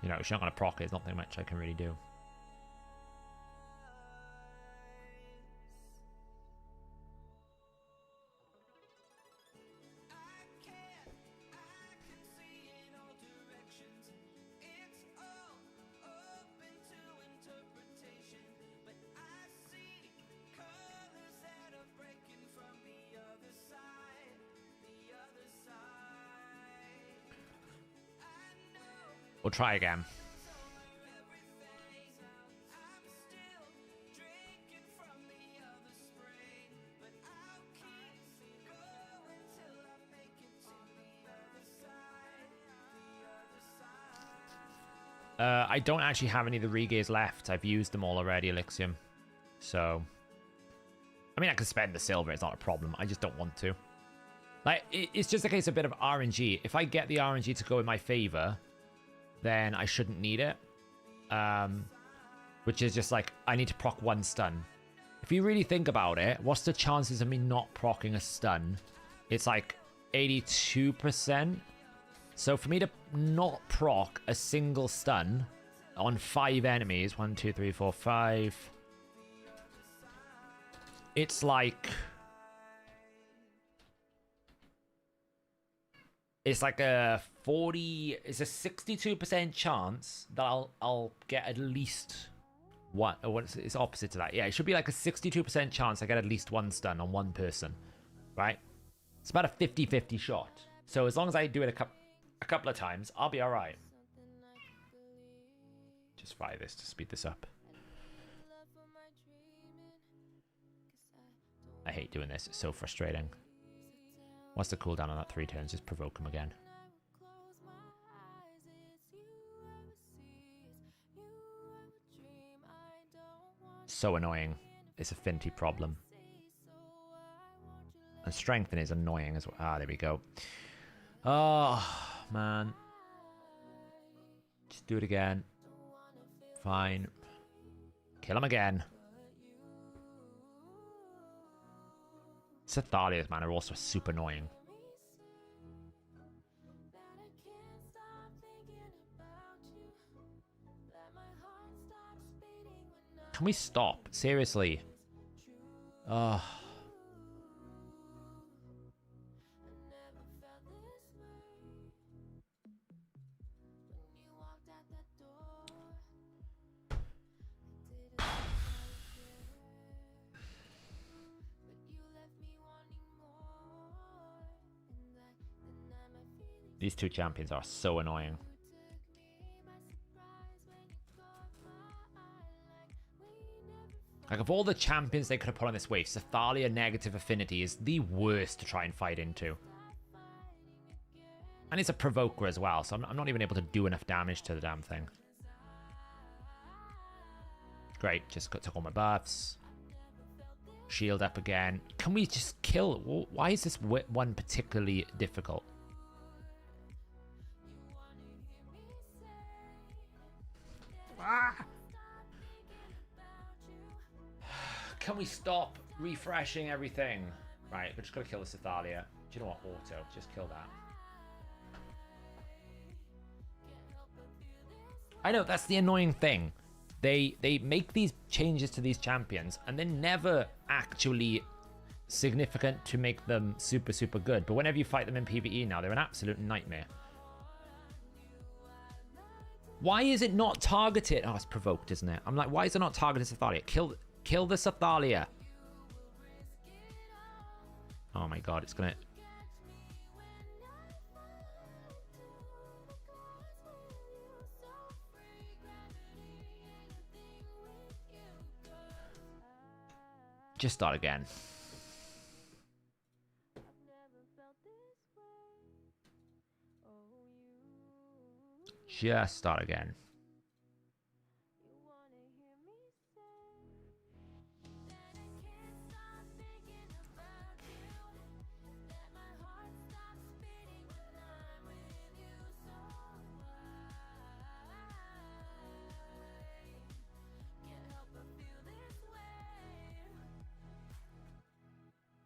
You know, she's not going to proc it. There's not much I can really do. We'll try again. I don't actually have any of the regaze left. I've used them all already, Elixium. So, I mean, I can spend the silver. It's not a problem. I just don't want to. Like, it's just a case of a bit of RNG. If I get the RNG to go in my favor, then I shouldn't need it. Which is just like, I need to proc 1 stun. If you really think about it, what's the chances of me not proccing a stun? It's like 82%. So for me to not proc a single stun on 5 enemies, 1, 2, 3, 4, 5, it's like... It's like a 40... It's a 62% chance that I'll get at least... What? It's opposite to that. Yeah, it should be like a 62% chance I get at least 1 stun on 1 person. Right? It's about a 50-50 shot. So as long as I do it a couple of times, I'll be alright. Just fire this to speed this up. I hate doing this. It's so frustrating. What's the cooldown on that 3 turns? Just provoke him again. So annoying. It's a Finty problem. And strengthen is annoying as well. Ah, there we go. Oh, man. Just do it again. Fine. Kill him again. Cythalias, man, are also super annoying. Can we stop? Seriously. Ugh. These 2 champions are so annoying. Like, of all the champions they could have put on this wave, Cythalia negative affinity is the worst to try and fight into. And it's a provoker as well, so I'm not even able to do enough damage to the damn thing. Great, just took all my buffs. Shield up again. Can we just kill? Why is this one particularly difficult? Ah! Can we stop refreshing everything? Right, we're just gonna kill the Cythalia. Do you know what? Auto. Just kill that. I know, that's the annoying thing. They make these changes to these champions and they're never actually significant to make them super, super good. But whenever you fight them in PvE now, they're an absolute nightmare. Why is it not targeted? Oh, it's provoked, isn't it? I'm like, why is it not targeted Cythalia? Kill the Cythalia. Oh my god, it's gonna... Just start again. Just start again.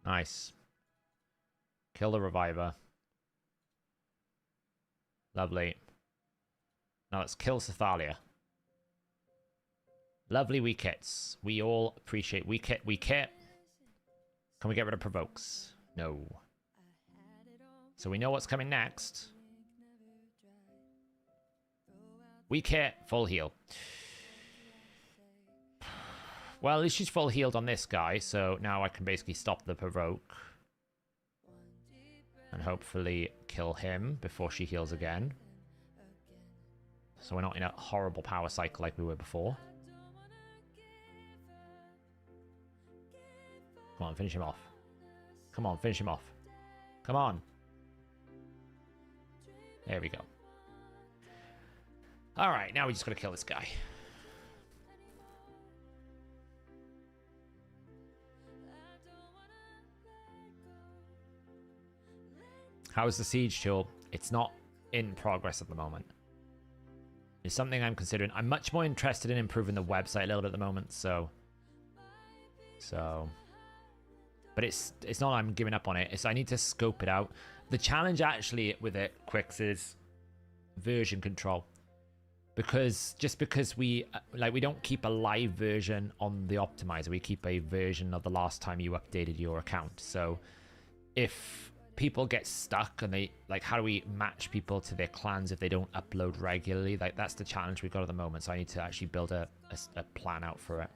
Nice. Kill the reviver. Lovely. Now let's kill Cythalia. Lovely weak hits. We all appreciate weak hit, weak hit. Can we get rid of provokes? No. So we know what's coming next. Weak hit, full heal. Well, at least she's full healed on this guy, so now I can basically stop the provoke. And hopefully kill him before she heals again. So we're not in a horrible power cycle like we were before. Come on, finish him off. Come on, finish him off. Come on. There we go. All right, now we just got to kill this guy. How's the siege tool? It's not in progress at the moment. It's something I'm considering. I'm much more interested in improving the website a little bit at the moment, so but it's not I'm giving up on it. It's I need to scope it out. The challenge actually with it, Quicks, is version control. Because we don't keep a live version on the optimizer. We keep a version of the last time you updated your account. So if people get stuck and they how do we match people to their clans if they don't upload regularly? That's the challenge we've got at the moment. So I need to actually build a plan out for it.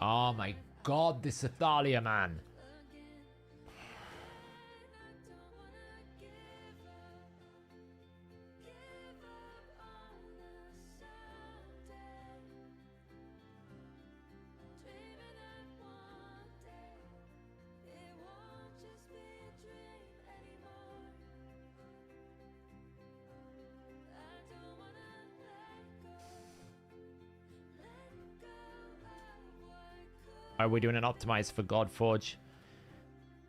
Oh my god, this Athalia, man. Are we doing an optimize for Godforge?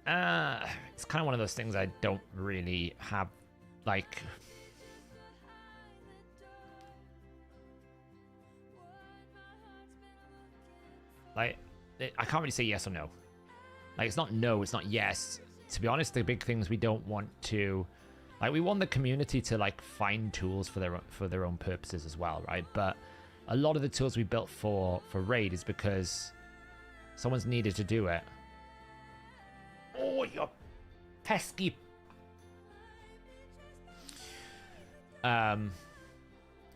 It's kind of one of those things I don't really have, like... I can't really say yes or no. It's not no, it's not yes. To be honest, the big things we don't want to... we want the community to, find tools for their own purposes as well, right? But a lot of the tools we built for Raid is because... someone's needed to do it. Oh, you're pesky.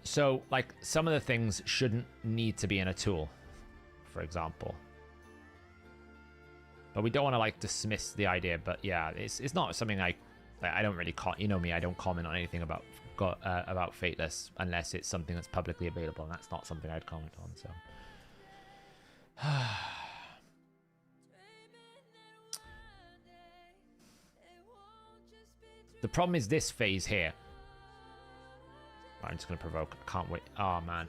So, some of the things shouldn't need to be in a tool, for example. But we don't want to, dismiss the idea. But yeah, it's not something I don't really... you know me, I don't comment on anything about Fateless unless it's something that's publicly available, and that's not something I'd comment on, so... The problem is this phase here. I'm just going to provoke. I can't wait. Oh, man.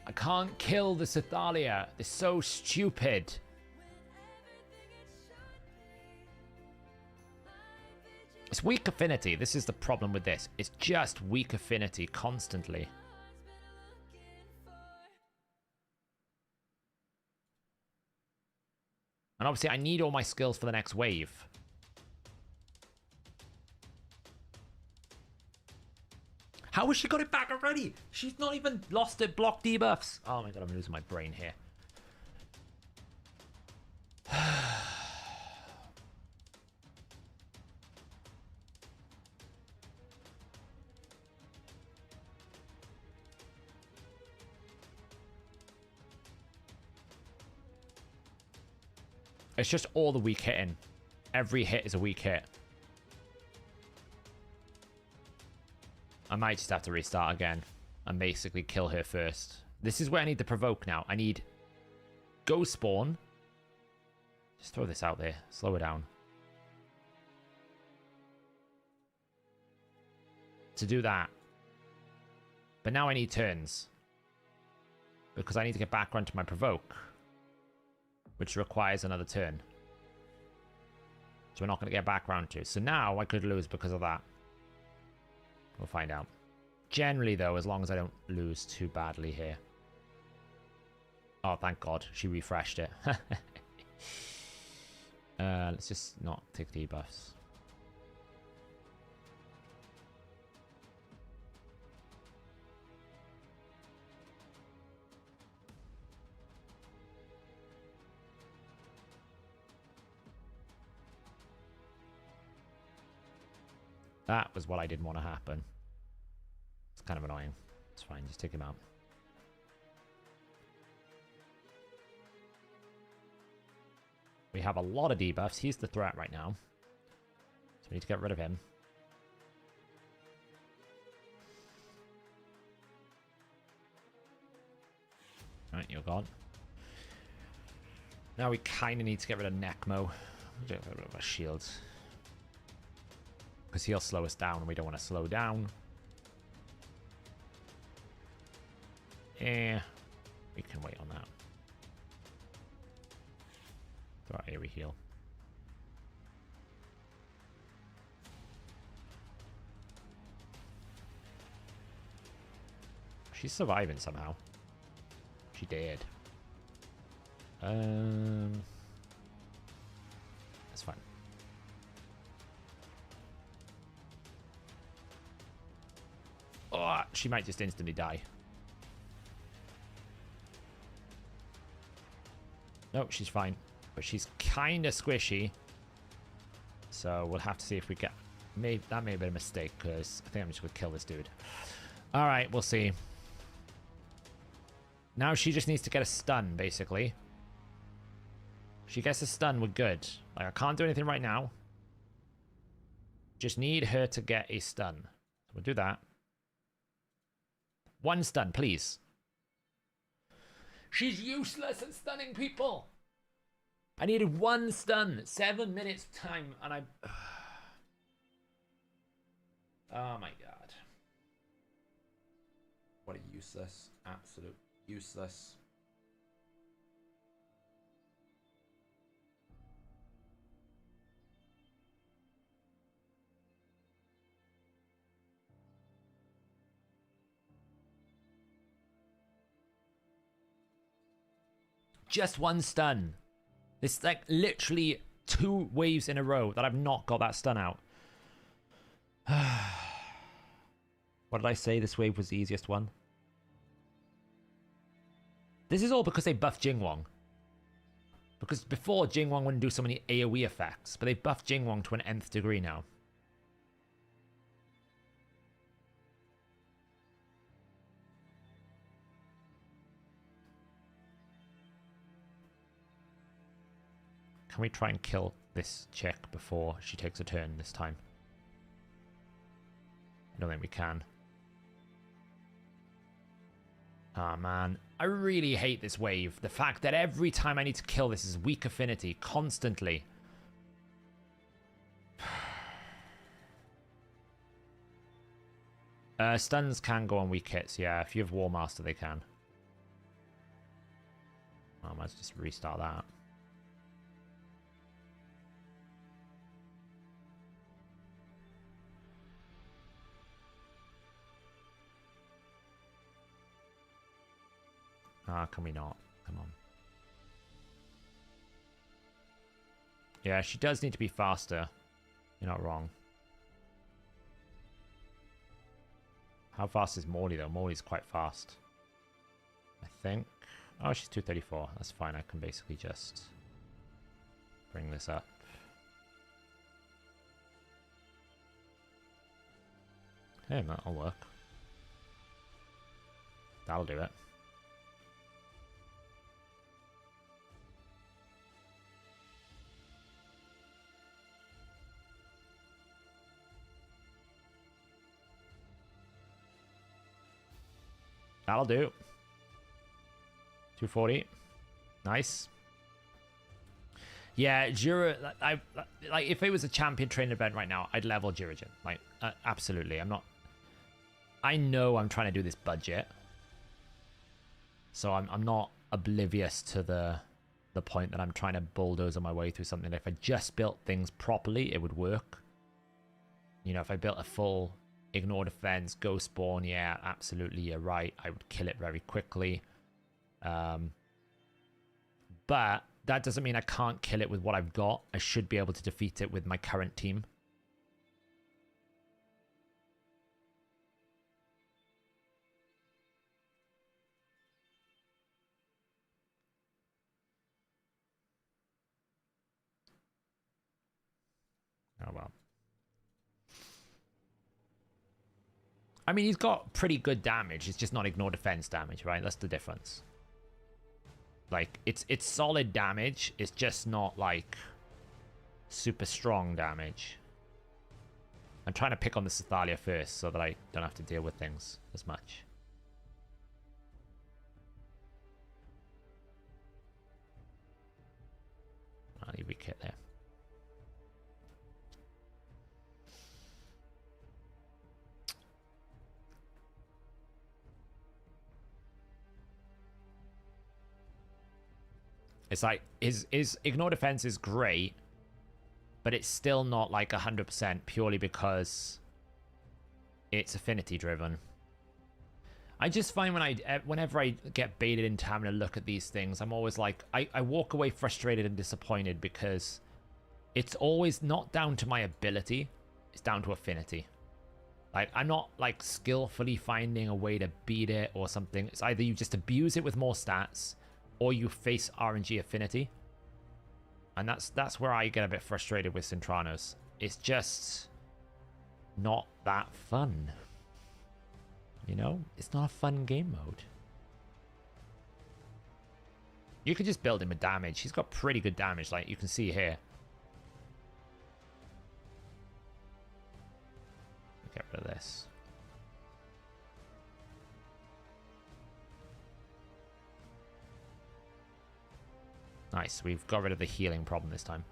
I can't kill the Athalia. They're so stupid. It's weak affinity. This is the problem with this. It's just weak affinity constantly. And obviously, I need all my skills for the next wave. How has she got it back already? She's not even lost her block debuffs. Oh my god, I'm losing my brain here. It's just all the weak hitting. Every hit is a weak hit. I might just have to restart again and basically kill her first. This is where I need to provoke now. I need go spawn. Just throw this out there. Slow her down. To do that. But now I need turns. Because I need to get back onto my provoke. Which requires another turn. So we're not going to get back round to. So now I could lose because of that. We'll find out. Generally, though, as long as I don't lose too badly here. Oh, thank God. She refreshed it. Let's just not take debuffs. That was what I didn't want to happen. It's kind of annoying. It's fine, just take him out. We have a lot of debuffs. He's the threat right now. So we need to get rid of him. Alright, you're gone. Now we kind of need to get rid of Necmo. Get rid of our shields. Because he'll slow us down, and we don't want to slow down. We can wait on that. Alright, here we heal. She's surviving somehow. She did. That's fine. Oh, she might just instantly die. No, she's fine. But she's kind of squishy. So we'll have to see if we get... that may have been a mistake, because I think I'm just going to kill this dude. Alright, we'll see. Now she just needs to get a stun, basically. She gets a stun, we're good. Like, I can't do anything right now. Just need her to get a stun. We'll do that. One stun, please. She's useless at stunning people. I needed one stun. 7 minutes time, and I... Oh my god. What a useless, absolute useless. Just one stun. It's like literally 2 waves in a row that I've not got that stun out. What did I say? This wave was the easiest one. This is all because they buffed Jingwong. Because before, Jingwong wouldn't do so many AoE effects, but they've buffed Jingwong to an nth degree now. Can we try and kill this chick before she takes a turn this time? I don't think we can. Ah, man. I really hate this wave. The fact that every time I need to kill this is weak affinity, constantly. Stuns can go on weak hits, yeah. If you have War Master, they can. I might just restart that. Ah, can we not? Come on. Yeah, she does need to be faster. You're not wrong. How fast is Morley, though? Morley's quite fast. I think. Oh, she's 234. That's fine. I can basically just bring this up. Hey, that'll work. That'll do it. That'll do. 240. Nice. Yeah, Jura... like, if it was a champion training event right now, I'd level Jurigen. Like, absolutely. I'm not... I know I'm trying to do this budget. So I'm not oblivious to the point that I'm trying to bulldoze my way through something. If I just built things properly, it would work. You know, if I built a full... Ignore defense, go spawn, yeah, absolutely, you're right. I would kill it very quickly. But that doesn't mean I can't kill it with what I've got. I should be able to defeat it with my current team. Oh, well. I mean, he's got pretty good damage. It's just not ignore defense damage, right? That's the difference. Like, it's solid damage. It's just not, like, super strong damage. I'm trying to pick on the Cythalia first so that I don't have to deal with things as much. It's like, his ignore defense is great, but it's still not like 100% purely because it's affinity driven. I just find whenever I get baited into having a look at these things, I'm always like, I walk away frustrated and disappointed because it's always not down to my ability, it's down to affinity. Like, I'm not like skillfully finding a way to beat it or something. It's either you just abuse it with more stats or you face RNG affinity. And that's where I get a bit frustrated with Sintranos. It's just not that fun. You know? It's not a fun game mode. You could just build him with damage. He's got pretty good damage, like you can see here. Get rid of this. Nice, we've got rid of the healing problem this time.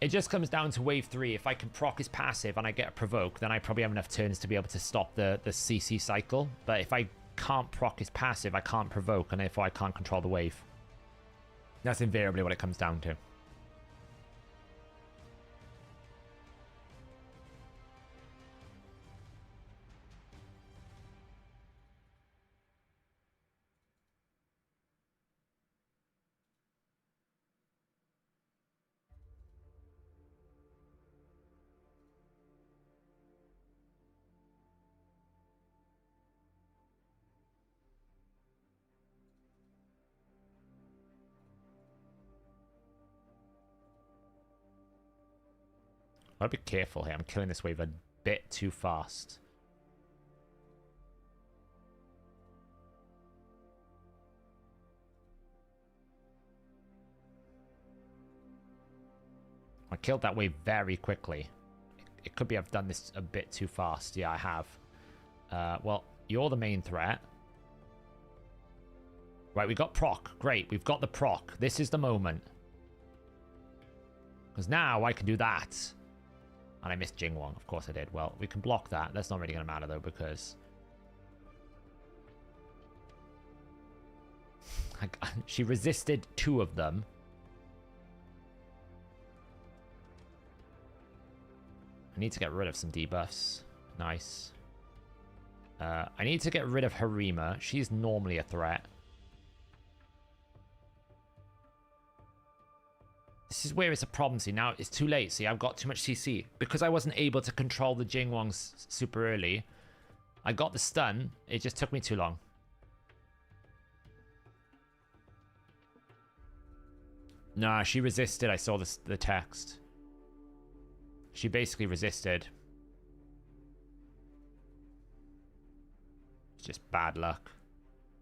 It just comes down to wave 3. If I can proc his passive and I get a provoke, then I probably have enough turns to be able to stop the CC cycle. But if I can't proc his passive, I can't provoke, and therefore I can't control the wave. That's invariably what it comes down to. I'll be careful here. I'm killing this wave a bit too fast. I killed that wave very quickly. It could be I've done this a bit too fast. Yeah, I have. Well, you're the main threat. Right, we got proc. Great, we've got the proc. This is the moment. Because now I can do that. And I missed Jingwong. Of course I did. Well, we can block that. That's not really going to matter, though, because... she resisted 2 of them. I need to get rid of some debuffs. Nice. I need to get rid of Harima. She's normally a threat. This is where it's a problem. See, now it's too late. See, I've got too much CC. Because I wasn't able to control the Jingwongs super early, I got the stun. It just took me too long. Nah, she resisted. I saw the text. She basically resisted. It's just bad luck.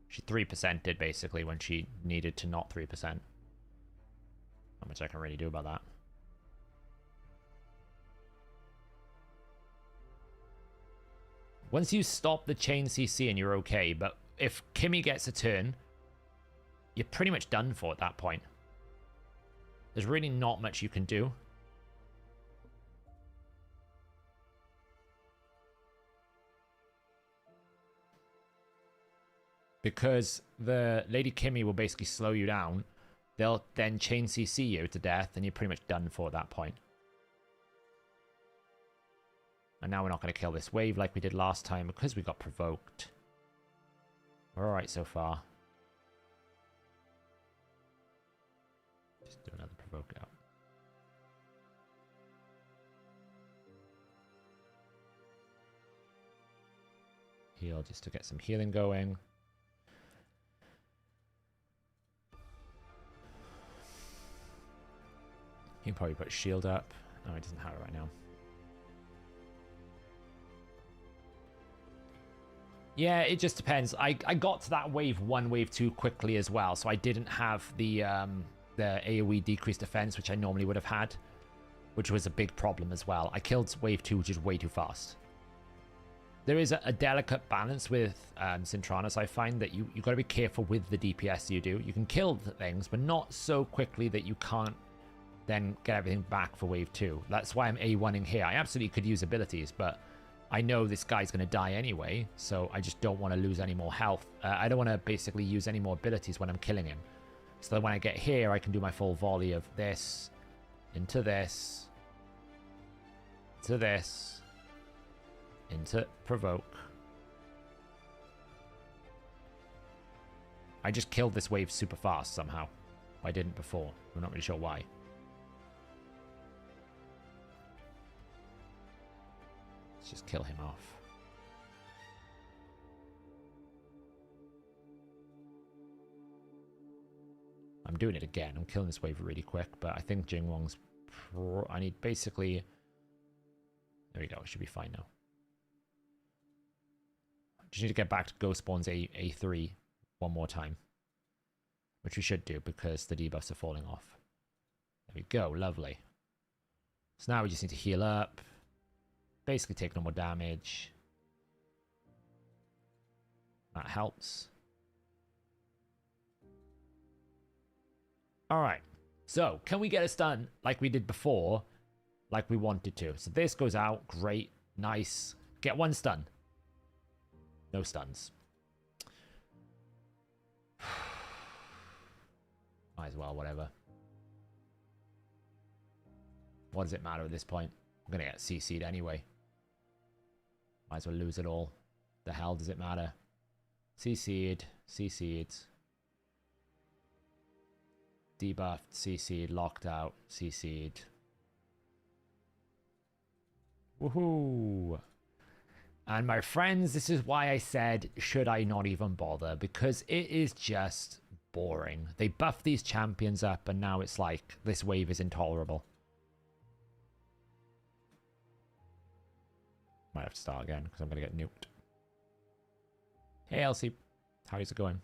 She 3%ed basically when she needed to not 3%. Not much I can really do about that. Once you stop the chain CC and you're okay, but if Kimmy gets a turn, you're pretty much done for at that point. There's really not much you can do. Because the Lady Kimmy will basically slow you down. They'll then chain CC you to death, and you're pretty much done for at that point. And now we're not going to kill this wave like we did last time because we got provoked. We're alright so far. Just do another provoke out. Heal just to get some healing going. He can probably put shield up. No, he doesn't have it right now. Yeah, it just depends. I got to that wave 1, wave 2 quickly as well, so I didn't have the AoE decreased defense, which I normally would have had, which was a big problem as well. I killed wave 2 just way too fast. There is a delicate balance with Sintranos. I find that you got to be careful with the DPS you do. You can kill things, but not so quickly that you can't then get everything back for wave 2. That's why I'm A1ing here. I absolutely could use abilities, but I know this guy's going to die anyway, so I just don't want to lose any more health. I don't want to basically use any more abilities when I'm killing him. So that when I get here, I can do my full volley of this, into this, to this, into provoke. I just killed this wave super fast somehow. I didn't before. I'm not really sure why. Let's just kill him off. I'm doing it again. I'm killing this wave really quick, but I think Jingwong's... I need basically... There we go. It should be fine now. Just need to get back to Ghost Spawn's A3 one more time. Which we should do because the debuffs are falling off. There we go. Lovely. So now we just need to heal up. Basically take no more damage. That helps. Alright. So, can we get a stun like we did before? Like we wanted to. So this goes out. Great. Nice. Get one stun. No stuns. Might as well, whatever. What does it matter at this point? I'm going to get CC'd anyway. Might as well lose it all. The hell does it matter? CC'd. CC'd. Debuffed. CC'd. Locked out. CC'd. Woohoo! And my friends, this is why I said, should I not even bother? Because it is just boring. They buff these champions up and now it's like, this wave is intolerable. Might have to start again because I'm going to get nuked. Hey Elsie, how's it going?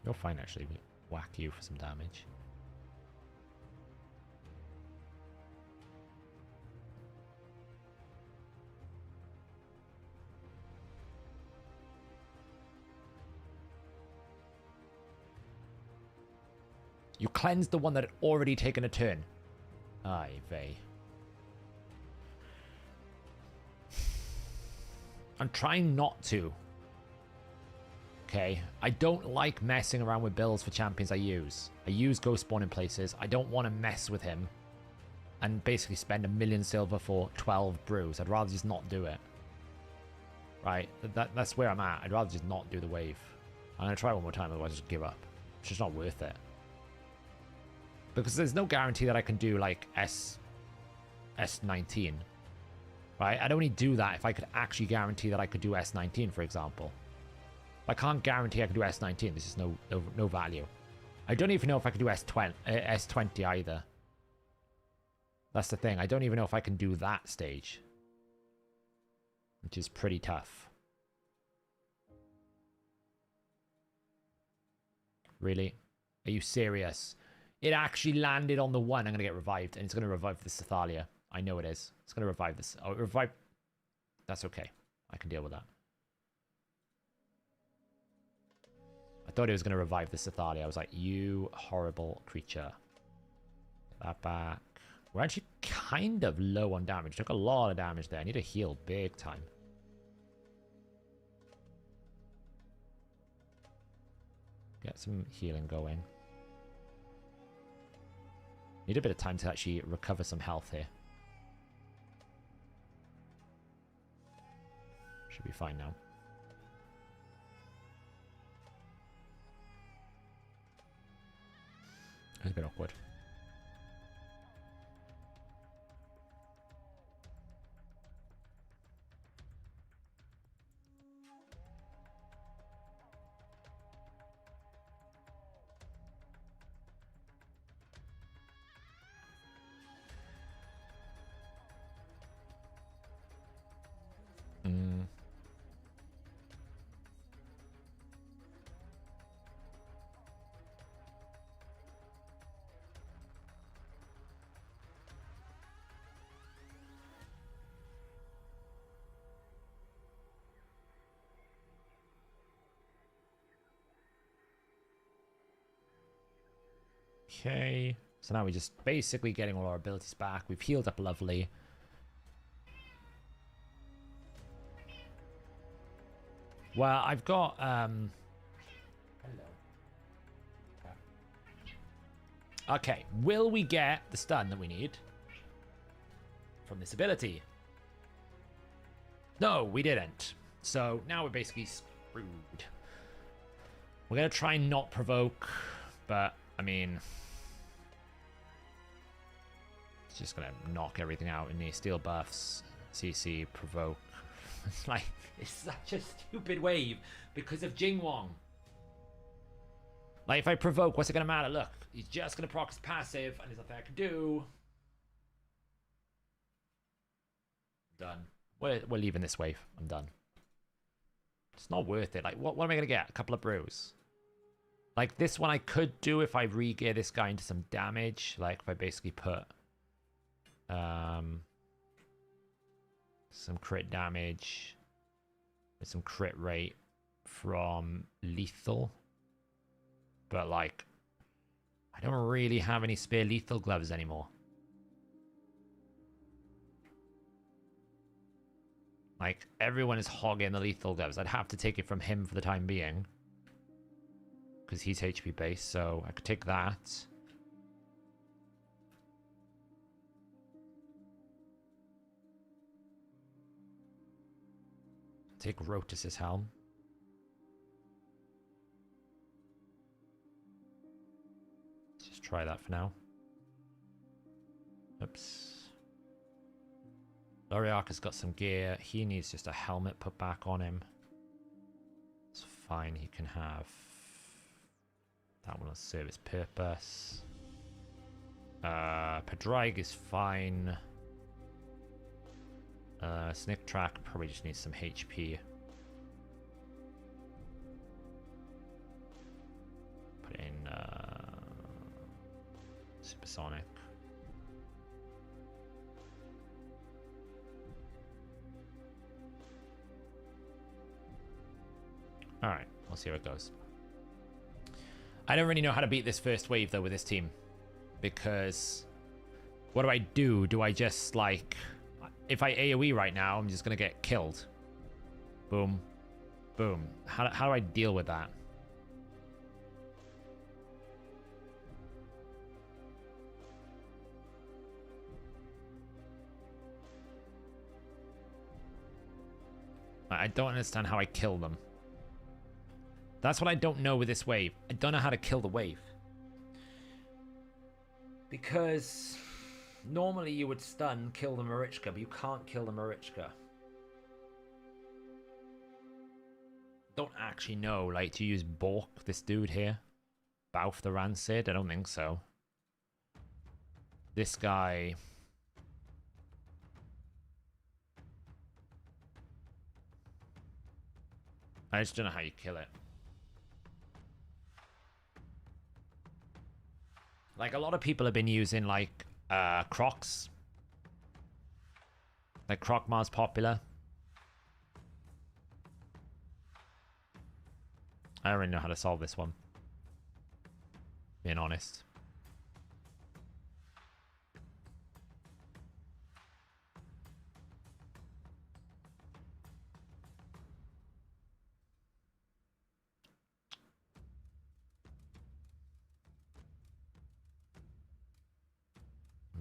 You're fine actually. We whack you for some damage. You cleansed the one that had already taken a turn. Aye, vey. I'm trying not to. Okay, I don't like messing around with builds for champions I use. I use Ghost Spawn in places. I don't want to mess with him and basically spend 1,000,000 silver for 12 brews. I'd rather just not do it. Right, that's where I'm at. I'd rather just not do the wave. I'm going to try one more time, otherwise I'll just give up. It's just not worth it. Because there's no guarantee that I can do like S19. Right, I'd only do that if I could actually guarantee that I could do S19, for example. I can't guarantee I can do S19. This is no value. I don't even know if I can do S20 either. That's the thing. I don't even know if I can do that stage. Which is pretty tough. Really? Are you serious? It actually landed on the one. I'm going to get revived. And it's going to revive the Cythalia. I know it is. It's going to revive this. Oh, revive. That's okay. I can deal with that. I thought it was going to revive the Cythalia. I was like, you horrible creature. Get that back. We're actually kind of low on damage. Took a lot of damage there. I need to heal big time. Get some healing going. Need a bit of time to actually recover some health here. Should be fine now. It's a bit awkward. Okay. So now we're just basically getting all our abilities back. We've healed up lovely. Well, I've got hello. Okay, will we get the stun that we need from this ability? No, we didn't. So now we're basically screwed. We're gonna try and not provoke, but I mean, it's just gonna knock everything out in the steel buffs. CC, provoke. It's like, it's such a stupid wave because of Jingwong. Like, if I provoke, what's it gonna matter? Look, he's just gonna proc his passive, and there's nothing I can do. Done. We're leaving this wave. I'm done. It's not worth it. Like, what am I gonna get? A couple of brews. Like, this one I could do if I re-gear this guy into some damage. Like, if I basically put some crit damage with some crit rate from lethal. But, like, I don't really have any spare lethal gloves anymore. Like, everyone is hogging the lethal gloves. I'd have to take it from him for the time being. Because he's HP based, so I could take that. Take Rotus's helm. Let's just try that for now. Oops. Loriark has got some gear. He needs just a helmet put back on him. It's fine. He can have... that one will serve its purpose. Pedrig is fine. Snick Track probably just needs some HP. Put in Supersonic. Alright, we'll see how it goes. I don't really know how to beat this first wave, though, with this team. Because... what do? Do I just, like... if I AoE right now, I'm just going to get killed. Boom. Boom. How do I deal with that? I don't understand how I kill them. That's what I don't know with this wave. I don't know how to kill the wave. Because normally you would stun, kill the Marichka, but you can't kill the Marichka. Don't actually know, like, to use Bork, this dude here. Balf the Rancid? I don't think so. This guy... I just don't know how you kill it. Like, a lot of people have been using, like, Crocs. Like, Crocmar's popular. I don't really know how to solve this one. Being honest.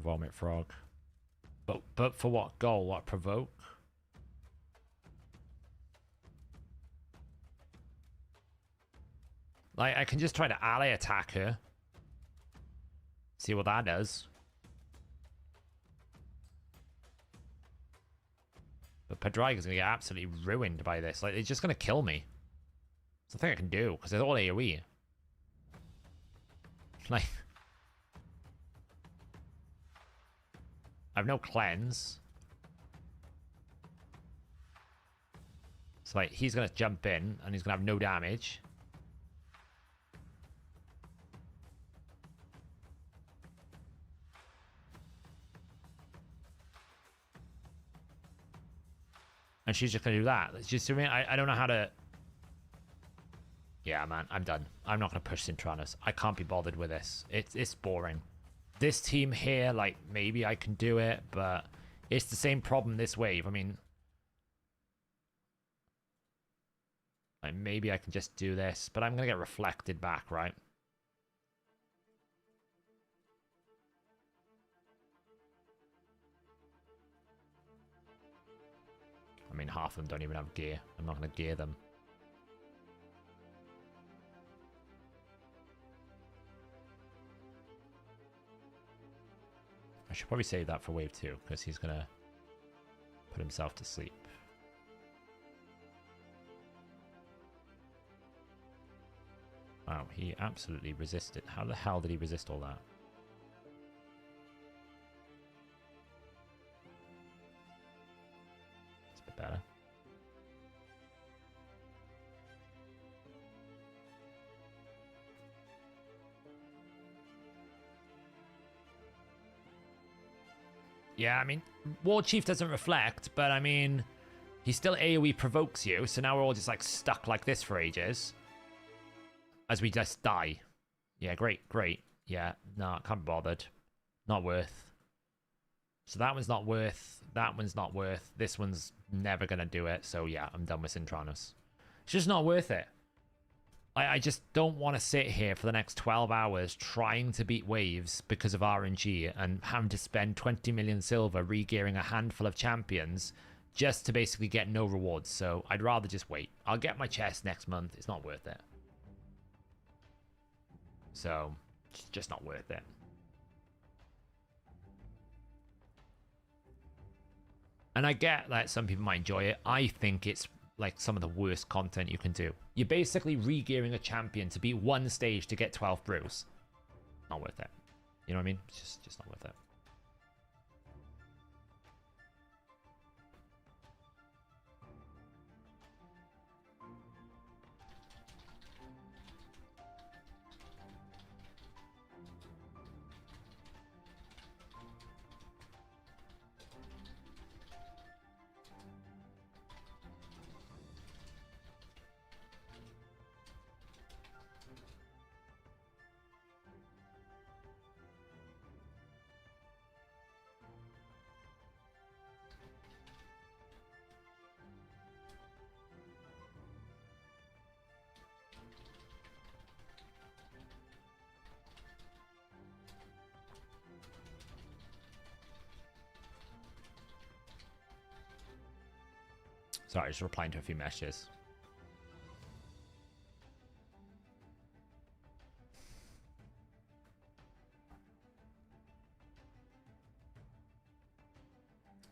Vomit Frog. But for what goal? What, provoke? Like, I can just try to ally attack her. See what that does. But Pedrig is going to get absolutely ruined by this. Like, it's just going to kill me. There's nothing I can do, because they're all AoE. Like... I have no cleanse. So, like, he's going to jump in, and he's going to have no damage. And she's just going to do that. It's just, I mean, I don't know how to... Yeah, man, I'm done. I'm not going to push Sintranos. I can't be bothered with this. It's boring. This team here, like, maybe I can do it, but it's the same problem this wave. I mean, like, maybe I can just do this, but I'm going to get reflected back, right? I mean, half of them don't even have gear. I'm not going to gear them. I should probably save that for wave 2, because he's going to put himself to sleep. Wow, he absolutely resisted. How the hell did he resist all that? It's a bit better. Yeah, I mean, War Chief doesn't reflect, but I mean, he still AoE provokes you, so now we're all just like stuck like this for ages. As we just die. Yeah, great, great. Yeah, no, can't be bothered. Not worth. So that one's not worth. That one's not worth. This one's never going to do it. So yeah, I'm done with Sintranos. It's just not worth it. I just don't want to sit here for the next 12 hours trying to beat waves because of RNG and having to spend 20 million silver re-gearing a handful of champions just to basically get no rewards. So I'd rather just wait. I'll get my chest next month. It's not worth it. So it's just not worth it. And I get that some people might enjoy it. I think it's like some of the worst content you can do. You're basically re-gearing a champion to beat one stage to get 12 brews. Not worth it. You know what I mean? It's just not worth it. Sorry, just replying to a few messages.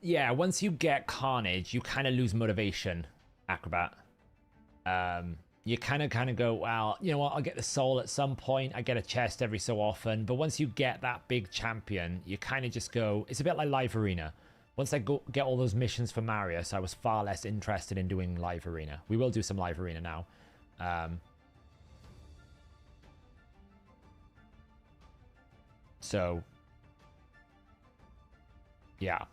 Yeah, once you get Carnage, you kind of lose motivation, Acrobat. You kind of go, well, you know what, I'll get the soul at some point. I get a chest every so often. But once you get that big champion, you kind of just go, it's a bit like Live Arena. Once I get all those missions for Marius, I was far less interested in doing Live Arena. We will do some Live Arena now. So, yeah.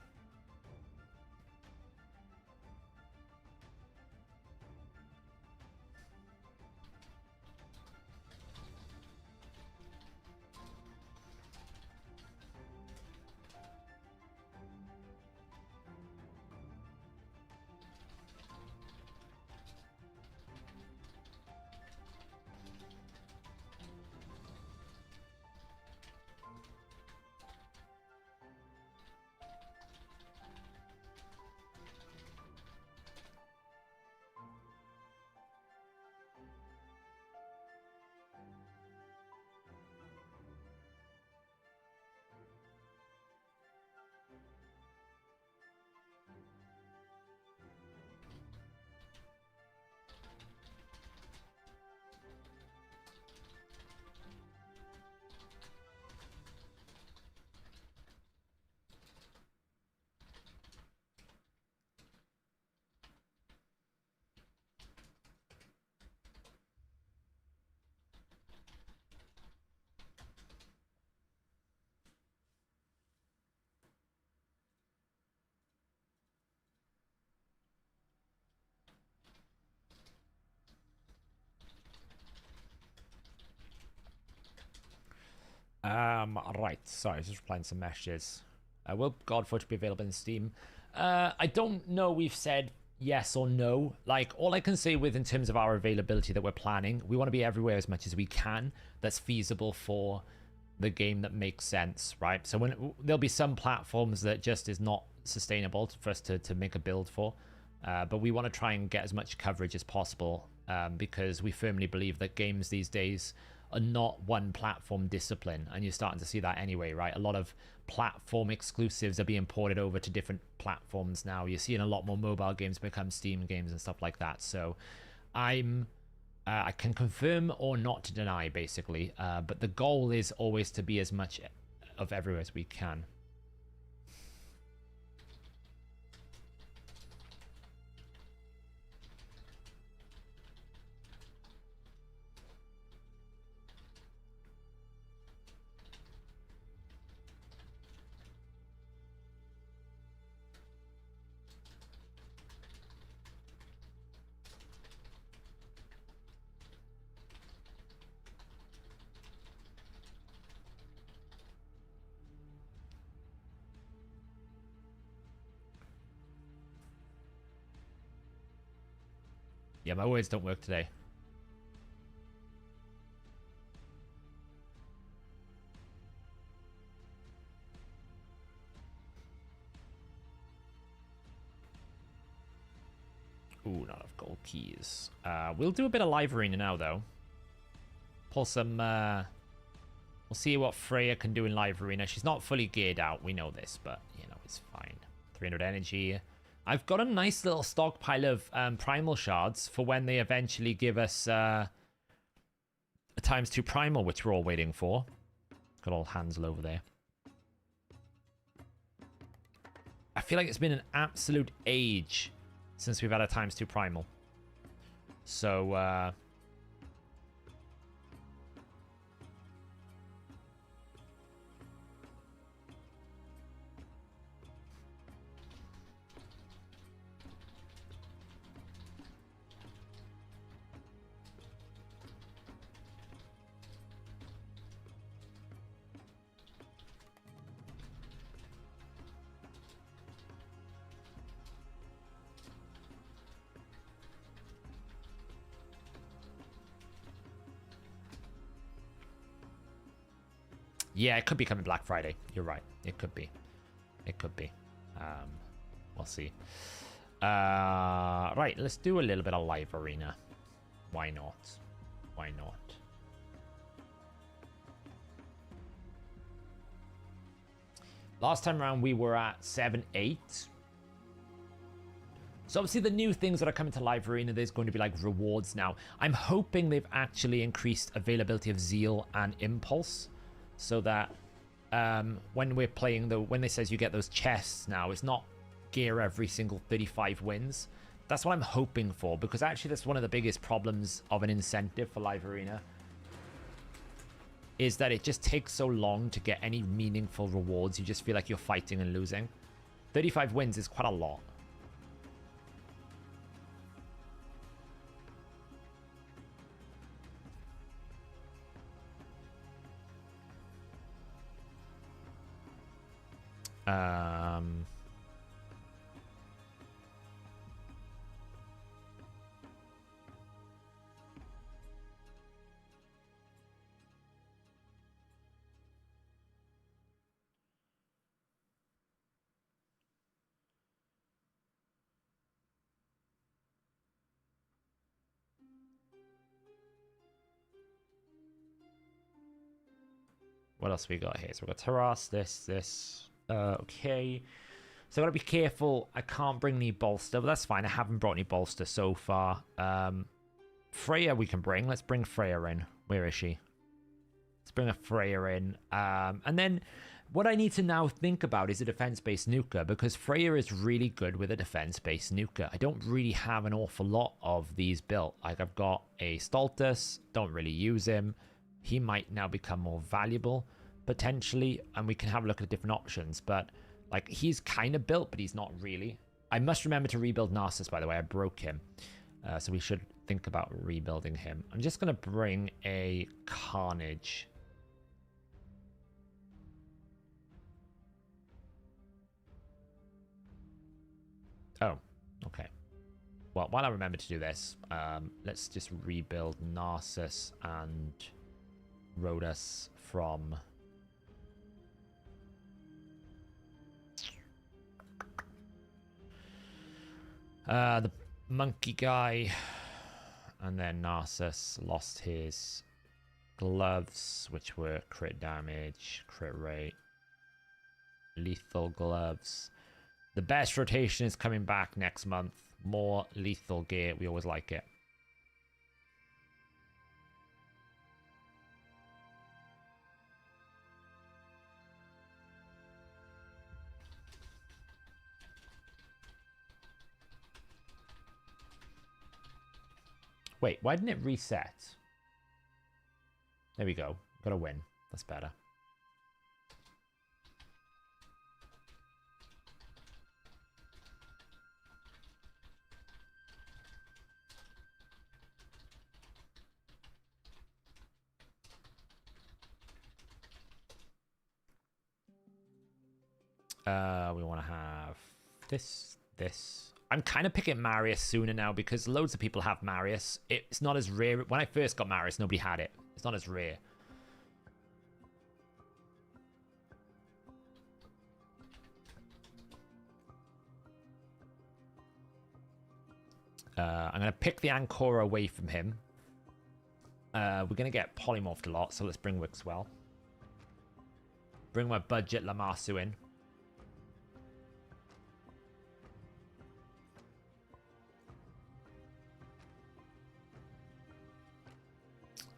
Right. Sorry, I was just replying to some messages. Will Godforge be available in Steam? I don't know. We've said yes or no. Like, all I can say with in terms of our availability that we're planning, we want to be everywhere as much as we can. That's feasible for the game, that makes sense, right? So when there'll be some platforms that just is not sustainable for us to make a build for, but we want to try and get as much coverage as possible, because we firmly believe that games these days are not one platform discipline, and you're starting to see that anyway, right? A lot of platform exclusives are being ported over to different platforms now. You're seeing a lot more mobile games become Steam games and stuff like that. So I can confirm or not to deny, basically, but the goal is always to be as much of everywhere as we can. Yeah, my words don't work today. Ooh, not enough gold keys. We'll do a bit of live arena now, though. Pull some... we'll see what Freyja can do in live arena. She's not fully geared out, we know this, but, you know, it's fine. 300 energy. I've got a nice little stockpile of primal shards for when they eventually give us a ×2 primal, which we're all waiting for. Got all Hansel over there. I feel like it's been an absolute age since we've had a ×2 primal. So, yeah, it could be coming Black Friday. You're right. It could be. It could be. We'll see. Right, let's do a little bit of live arena. Why not? Why not? Last time around, we were at 7-8. So obviously the new things that are coming to live arena, there's going to be like rewards now. I'm hoping they've actually increased availability of Zeal and Impulse, so that when we're playing, when it says you get those chests now, it's not gear every single 35 wins. That's what I'm hoping for, because actually that's one of the biggest problems of an incentive for live arena, is that it just takes so long to get any meaningful rewards. You just feel like you're fighting and losing. 35 wins is quite a lot. What else we got here? So we've got Terras, this. Okay. So I gotta be careful. I can't bring any bolster, but that's fine. I haven't brought any bolster so far. Freyja we can bring. Let's bring Freyja in. Where is she? Let's bring a Freyja in. And then what I need to now think about is a defense-based nuker, because Freyja is really good with a defense-based nuker. I don't really have an awful lot of these built. Like, I've got a Stultus, don't really use him. He might now become more valuable, potentially, and we can have a look at different options. But, like, he's kind of built, but he's not really. I must remember to rebuild Narcissus, by the way. I broke him. So we should think about rebuilding him. I'm just going to bring a Carnage. Well, while I remember to do this, let's just rebuild Narcissus and Rhodus from... the monkey guy. And then Narcissus lost his gloves, which were crit damage, crit rate, lethal gloves. The best rotation is coming back next month. More lethal gear. We always like it. Wait, why didn't it reset? There we go. Got a win. That's better. We want to have this. I'm kind of picking Marius sooner now because loads of people have Marius. It's not as rare. When I first got Marius, nobody had it. It's not as rare. I'm going to pick the Ancora away from him. We're going to get polymorphed a lot, so let's bring Wixwell. Bring my budget Lamassu in.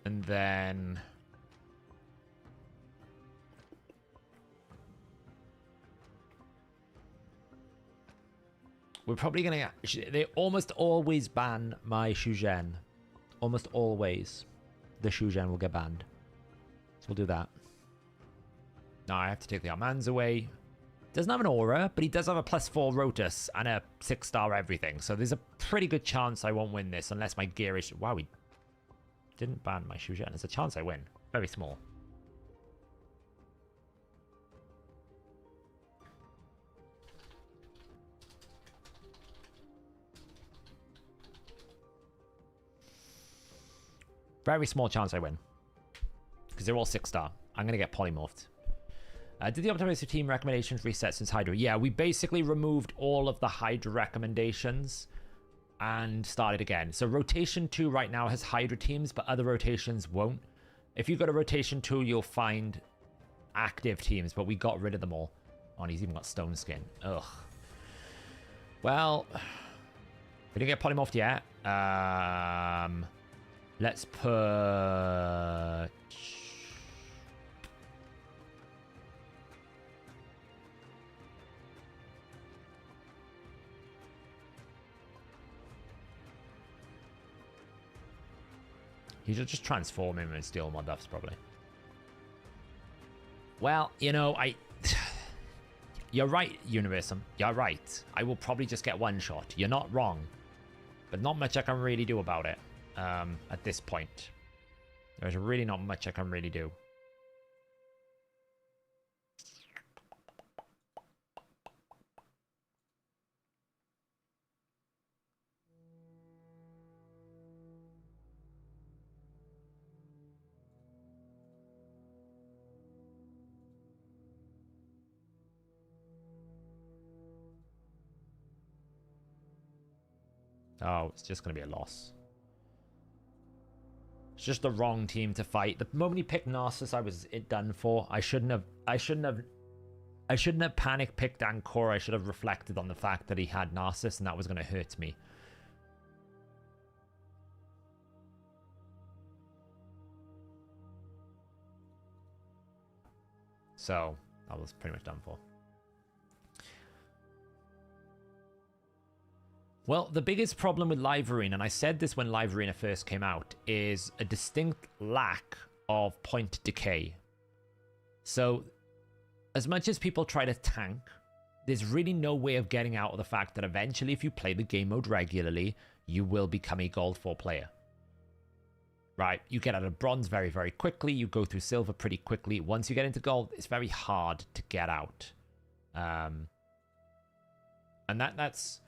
And then... we're probably going to... they almost always ban my Shuzhen. Almost always. The Shuzhen will get banned. So we'll do that. Now I have to take the Armands away. Doesn't have an aura, but he does have a +4 Rotus and a 6-star everything. So there's a pretty good chance I won't win this unless my gear is... wow, we didn't ban my Shuzhen. There's a chance I win. Very small. Very small chance I win. Because they're all 6-star. I'm going to get polymorphed. Did the optimizer team recommendations reset since Hydra? Yeah, we basically removed all of the Hydra recommendations and started again. So rotation 2 right now has Hydra teams, but other rotations won't. If you go to rotation 2, you'll find active teams, but we got rid of them all. Oh, and he's even got stone skin. Ugh. Well, we didn't get polymorphed yet. Let's put... he should just transform him and steal my buffs, probably. Well, you know, you're right, Universum. You're right. I will probably just get one shot. You're not wrong. But not much I can really do about it at this point. There's really not much I can really do. Oh, it's just going to be a loss. It's just the wrong team to fight. The moment he picked Narcissus, I was done for. I shouldn't have panic picked Ancora. I should have reflected on the fact that he had Narcissus and that was going to hurt me. So, I was pretty much done for. Well, the biggest problem with Live Arena, and I said this when Live Arena first came out, is a distinct lack of point decay. So, as much as people try to tank, there's really no way of getting out of the fact that eventually, if you play the game mode regularly, you will become a Gold 4 player. Right? You get out of Bronze very, very quickly. You go through Silver pretty quickly. Once you get into Gold, it's very hard to get out. And that's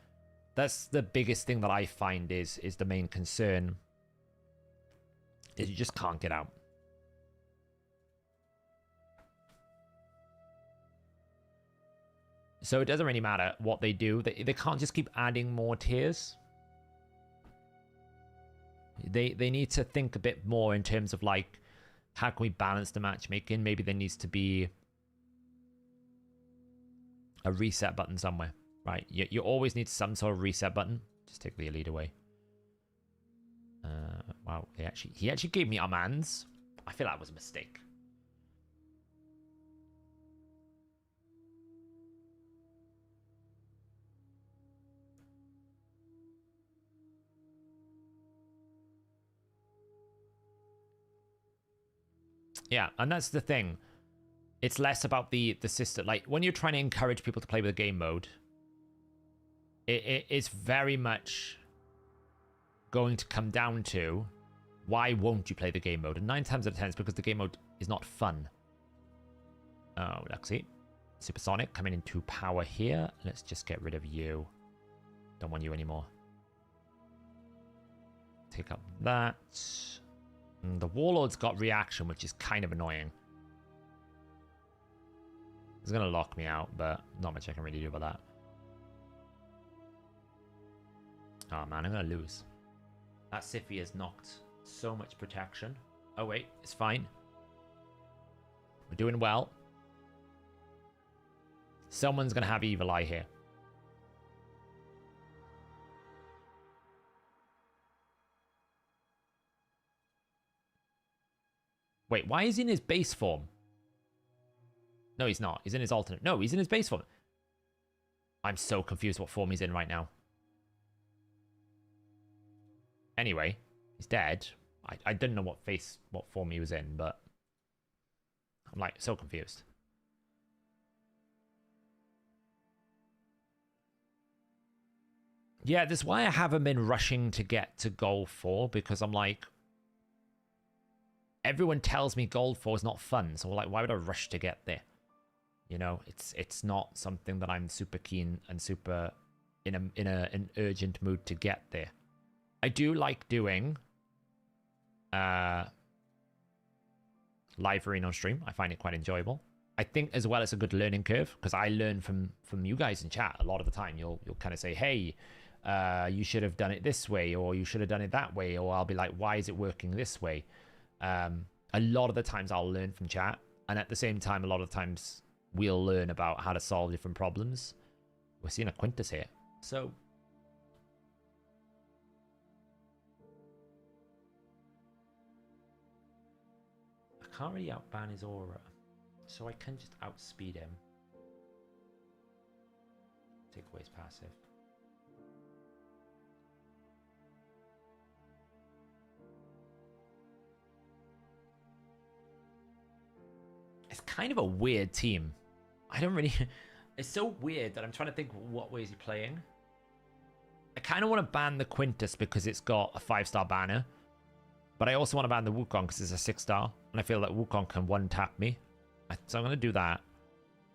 That's the biggest thing that I find is the main concern. Is you just can't get out. So it doesn't really matter what they do. They can't just keep adding more tiers. They need to think a bit more in terms of like, how can we balance the matchmaking? Maybe there needs to be a reset button somewhere, right? You always need some sort of reset button. Just take the elite away. Wow, he actually gave me Armands. I feel that was a mistake. Yeah, and that's the thing. It's less about the system. Like, when you're trying to encourage people to play with a game mode, it's very much going to come down to why won't you play the game mode? And 9 times out of 10 it's because the game mode is not fun. Oh, Luxie. Supersonic coming into power here. Let's just get rid of you. Don't want you anymore. Take up that. And the Warlord's got reaction, which is kind of annoying. It's going to lock me out, but not much I can really do about that. Oh man, I'm going to lose. That Siphi has knocked so much protection. Oh wait, it's fine. We're doing well. Someone's going to have Evil Eye here. Wait, why is he in his base form? No, he's not. He's in his alternate. No, he's in his base form. I'm so confused what form he's in right now. Anyway, he's dead. I didn't know what form he was in, but I'm like so confused. Yeah, that's why I haven't been rushing to get to gold 4, because I'm like, everyone tells me gold 4 is not fun, so like, why would I rush to get there? You know, it's not something that I'm super keen and super in an urgent mood to get there. I do like doing live arena on stream. I find it quite enjoyable. I think as well it's a good learning curve, because I learn from you guys in chat a lot of the time. You'll kind of say, hey, you should have done it this way, or you should have done it that way, or I'll be like, why is it working this way? A lot of the times I'll learn from chat, and at the same time, a lot of times we'll learn about how to solve different problems. We're seeing a Quintus here, so I can't really outban his aura, so I can just outspeed him. Take away his passive. It's kind of a weird team. I don't really... It's so weird that I'm trying to think what way is he playing. I kind of want to ban the Quintus because it's got a 5-star banner. But I also want to ban the Wukong because it's a 6-star. And I feel that Wukong can one-tap me. So I'm going to do that.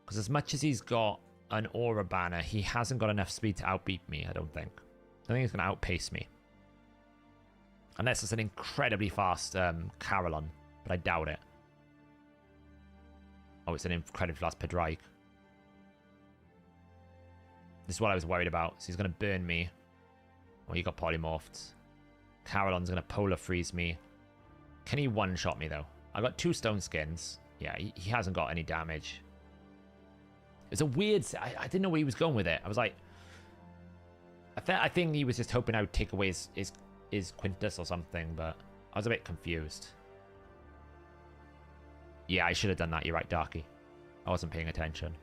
Because as much as he's got an aura banner, he hasn't got enough speed to outbeat me, I don't think. I think he's going to outpace me. Unless it's an incredibly fast Carolon. But I doubt it. Oh, it's an incredibly fast Pedraig. This is what I was worried about. So he's going to burn me. Oh, he got polymorphed. Carolon's going to polar freeze me. Can he one-shot me, though? I got 2 stone skins. Yeah, he hasn't got any damage. It's a weird... I didn't know where he was going with it. I was like... I think he was just hoping I would take away his Quintus or something, but I was a bit confused. Yeah, I should have done that. You're right, Darky. I wasn't paying attention.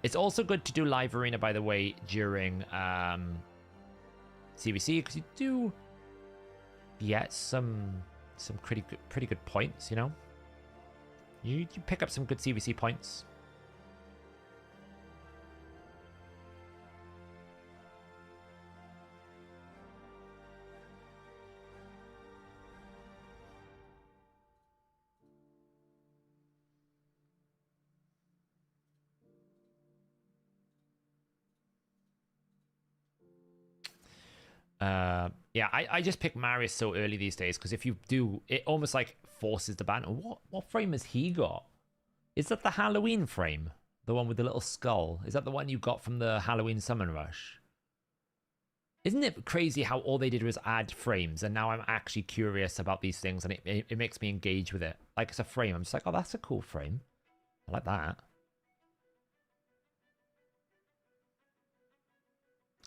It's also good to do live arena, by the way, during CBC, because you do get some pretty good points, you know? You pick up some good CBC points. Yeah, I just pick Marius so early these days because if you do, it almost like forces the ban. What frame has he got? Is that the Halloween frame? The one with the little skull? Is that the one you got from the Halloween Summon Rush? Isn't it crazy how all they did was add frames and now I'm actually curious about these things and it makes me engage with it. Like it's a frame. I'm just like, oh, that's a cool frame. I like that.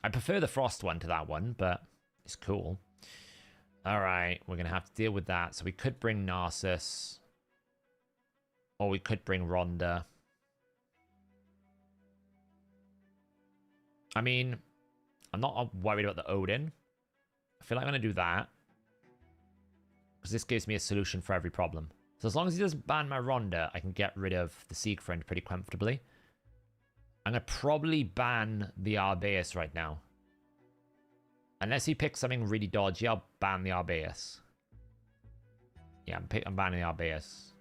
I prefer the Frost one to that one, but it's cool. All right, we're going to have to deal with that. So we could bring Narcissus. Or we could bring Rhonda. I mean, I'm not worried about the Odin. I feel like I'm going to do that. Because this gives me a solution for every problem. So as long as he doesn't ban my Rhonda, I can get rid of the Siegfried pretty comfortably. I'm going to probably ban the Arbaeus right now. Unless he picks something really dodgy, I'll ban the Arbaeus. Yeah, I'm banning the Arbaeus.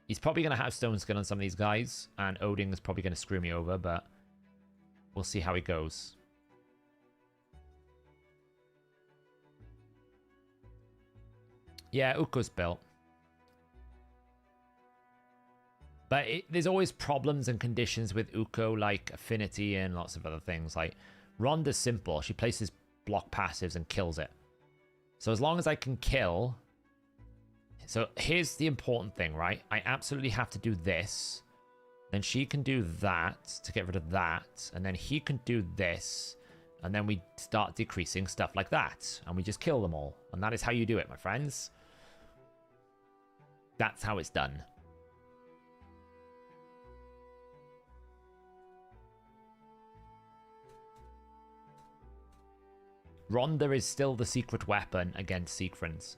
He's probably going to have Stone Skin on some of these guys, and Odin is probably going to screw me over, but we'll see how it goes. Yeah, Ukko's built. But there's always problems and conditions with Ukko, like affinity and lots of other things. Like, Rhonda's simple. She places block passives and kills it. So as long as I can kill... So here's the important thing, right? I absolutely have to do this. Then she can do that to get rid of that. And then he can do this. And then we start decreasing stuff like that. And we just kill them all. And that is how you do it, my friends. That's how it's done. Rhonda is still the secret weapon against Siegfrieds.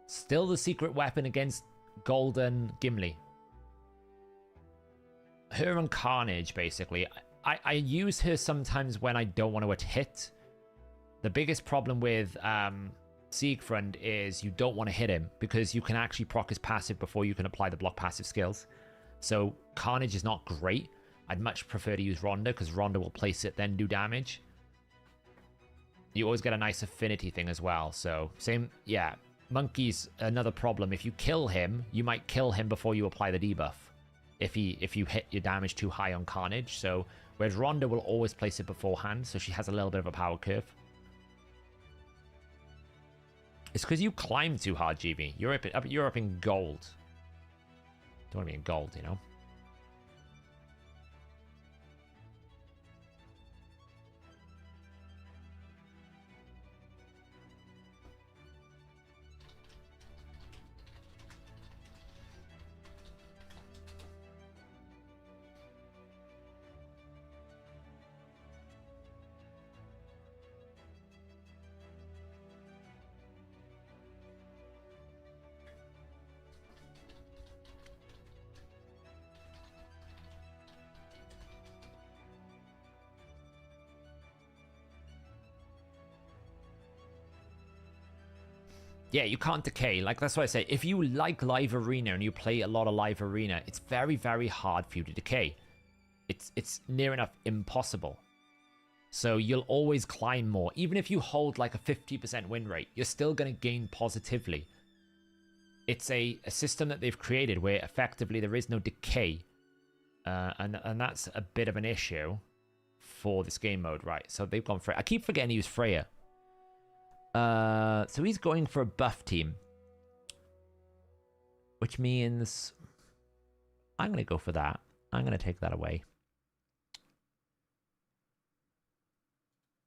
Still the secret weapon against Golden Gimli. Her and Carnage, basically. I use her sometimes when I don't want to hit. The biggest problem with Siegfried is you don't want to hit him because you can actually proc his passive before you can apply the block passive skills. So Carnage is not great. I'd much prefer to use Rhonda because Rhonda will place it, then do damage. You always get a nice affinity thing as well. So same, yeah. Monkey's another problem. If you kill him, you might kill him before you apply the debuff. If you hit your damage too high on Carnage. So whereas Rhonda will always place it beforehand, so she has a little bit of a power curve. It's because you climb too hard, GB. You're up in gold. Don't want to be in gold, you know. Yeah, you can't decay. Like, that's what I say. If you like Live Arena and you play a lot of Live Arena, it's very, very hard for you to decay. It's near enough impossible. So you'll always climb more. Even if you hold like a 50% win rate, you're still going to gain positively. It's a system that they've created where effectively there is no decay. And that's a bit of an issue for this game mode, right? So they've gone for it. I keep forgetting to use Freyja. So he's going for a buff team. Which means I'm going to go for that. I'm going to take that away.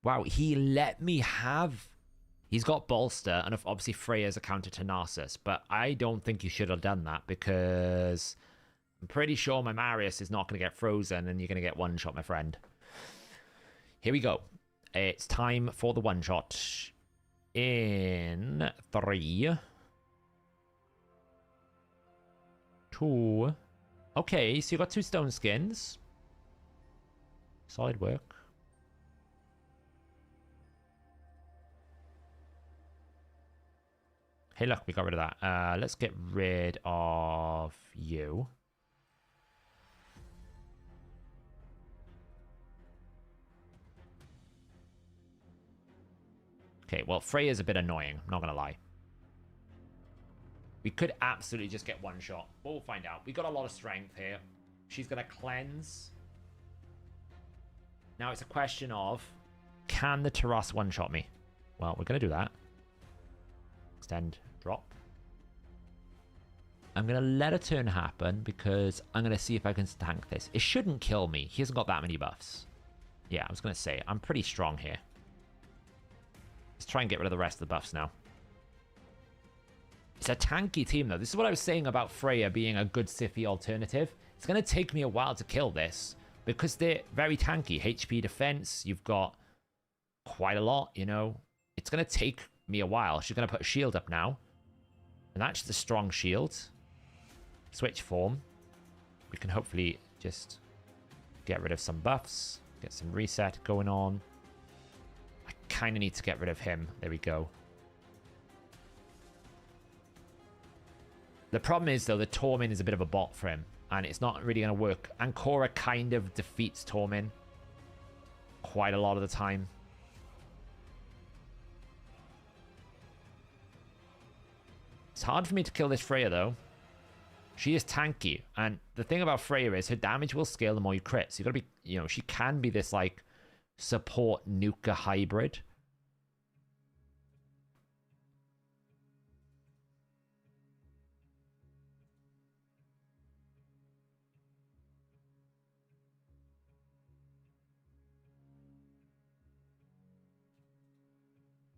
Wow, he let me have... He's got Bolster, and obviously Freyja's a counter to Narcissus, but I don't think you should have done that because I'm pretty sure my Marius is not going to get frozen and you're going to get one-shot, my friend. Here we go. It's time for the one-shot. In 3, 2. Okay, so you got 2 stone skins. Solid work. Hey, look, we got rid of that. Let's get rid of you. Okay, well, Freyja's a bit annoying. I'm not going to lie. We could absolutely just get one shot. But we'll find out. We got a lot of strength here. She's going to cleanse. Now it's a question of, can the Taras one-shot me? Well, we're going to do that. Extend, drop. I'm going to let a turn happen because I'm going to see if I can tank this. It shouldn't kill me. He hasn't got that many buffs. Yeah, I was going to say, I'm pretty strong here. Let's try and get rid of the rest of the buffs now. It's a tanky team, though. This is what I was saying about Freyja being a good Siphi alternative. It's going to take me a while to kill this because they're very tanky. HP defense, you've got quite a lot, you know. It's going to take me a while. She's going to put a shield up now. And that's the strong shield. Switch form. We can hopefully just get rid of some buffs. Get some reset going on. I kind of need to get rid of him. There we go. The problem is, though, the Tormin is a bit of a bot for him. And it's not really going to work. Ancora kind of defeats Tormin quite a lot of the time. It's hard for me to kill this Freyja, though. She is tanky. And the thing about Freyja is her damage will scale the more you crit. So you've got to be, you know, she can be this, like, support nuka hybrid.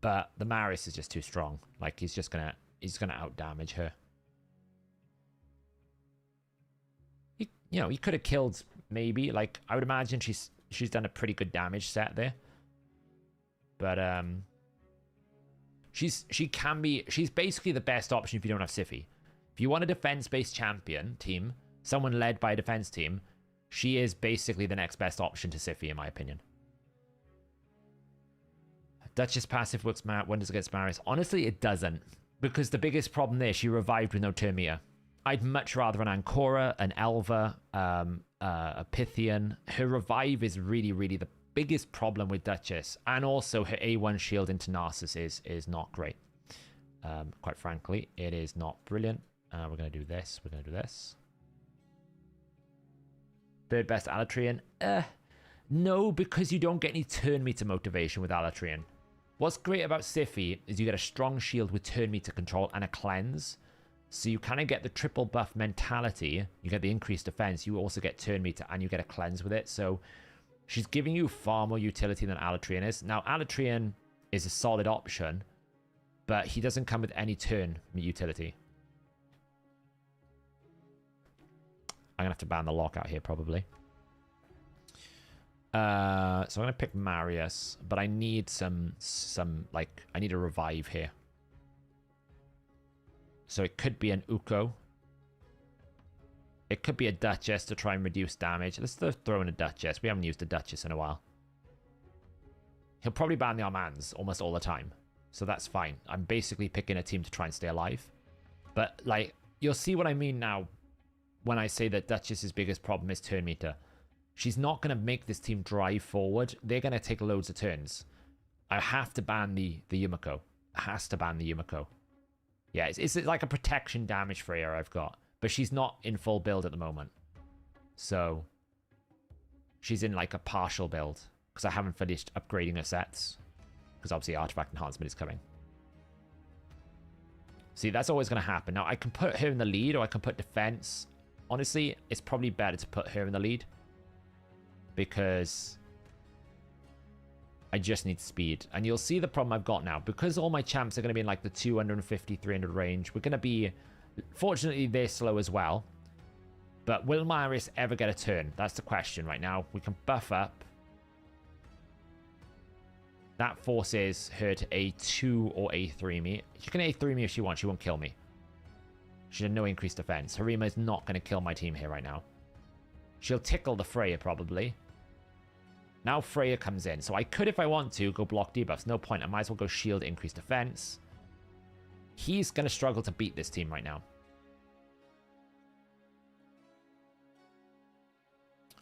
But the Maris is just too strong. Like, he's gonna out damage her. You know, he could have killed maybe. Like, I would imagine she's done a pretty good damage set there. But she's basically the best option if you don't have Siphi. If you want a defense-based champion team, someone led by a defense team, she is basically the next best option to Siphi, in my opinion. Duchess passive works wonders against Maris. Honestly, it doesn't. Because the biggest problem there, she revived with no turn meter. I'd much rather an Ancora, an Elva, a Pythian. Her revive is really, really the biggest problem with Duchess. And also her A1 shield into Narcissus is not great. Quite frankly, it is not brilliant. We're going to do this. We're going to do this. Third best Alatrian. No, because you don't get any turn meter motivation with Alatrian. What's great about Siphi is you get a strong shield with turn meter control and a cleanse. So you kind of get the triple buff mentality. You get the increased defense. You also get turn meter and you get a cleanse with it. So she's giving you far more utility than Alatrian is. Now, Alatrian is a solid option, but he doesn't come with any turn utility. I'm going to have to ban the lockout here, probably. So I'm going to pick Marius, but I need some like, I need a revive here. So it could be an Uko. It could be a Duchess to try and reduce damage. Let's throw in a Duchess. We haven't used a Duchess in a while. He'll probably ban the Armands almost all the time. So that's fine. I'm basically picking a team to try and stay alive. But, like, you'll see what I mean now when I say that Duchess's biggest problem is turn meter. She's not going to make this team drive forward. They're going to take loads of turns. I have to ban the Yumiko. Has to ban the Yumiko. Yeah, it's like a protection damage for her I've got. But she's not in full build at the moment. So, she's in like a partial build. Because I haven't finished upgrading her sets. Because obviously artifact enhancement is coming. See, that's always going to happen. Now, I can put her in the lead or I can put defense. Honestly, it's probably better to put her in the lead. Because I just need speed. And you'll see the problem I've got now. Because all my champs are going to be in like the 250, 300 range. We're going to be... Fortunately, they're slow as well. But will Maris ever get a turn? That's the question right now. We can buff up. That forces her to A2 or A3 me. She can A3 me if she wants. She won't kill me. She has no increased defense. Harima is not going to kill my team here right now. She'll tickle the Freyja probably. Now Freyja comes in. So I could, if I want to, go block debuffs. No point. I might as well go shield, increase defense. He's going to struggle to beat this team right now.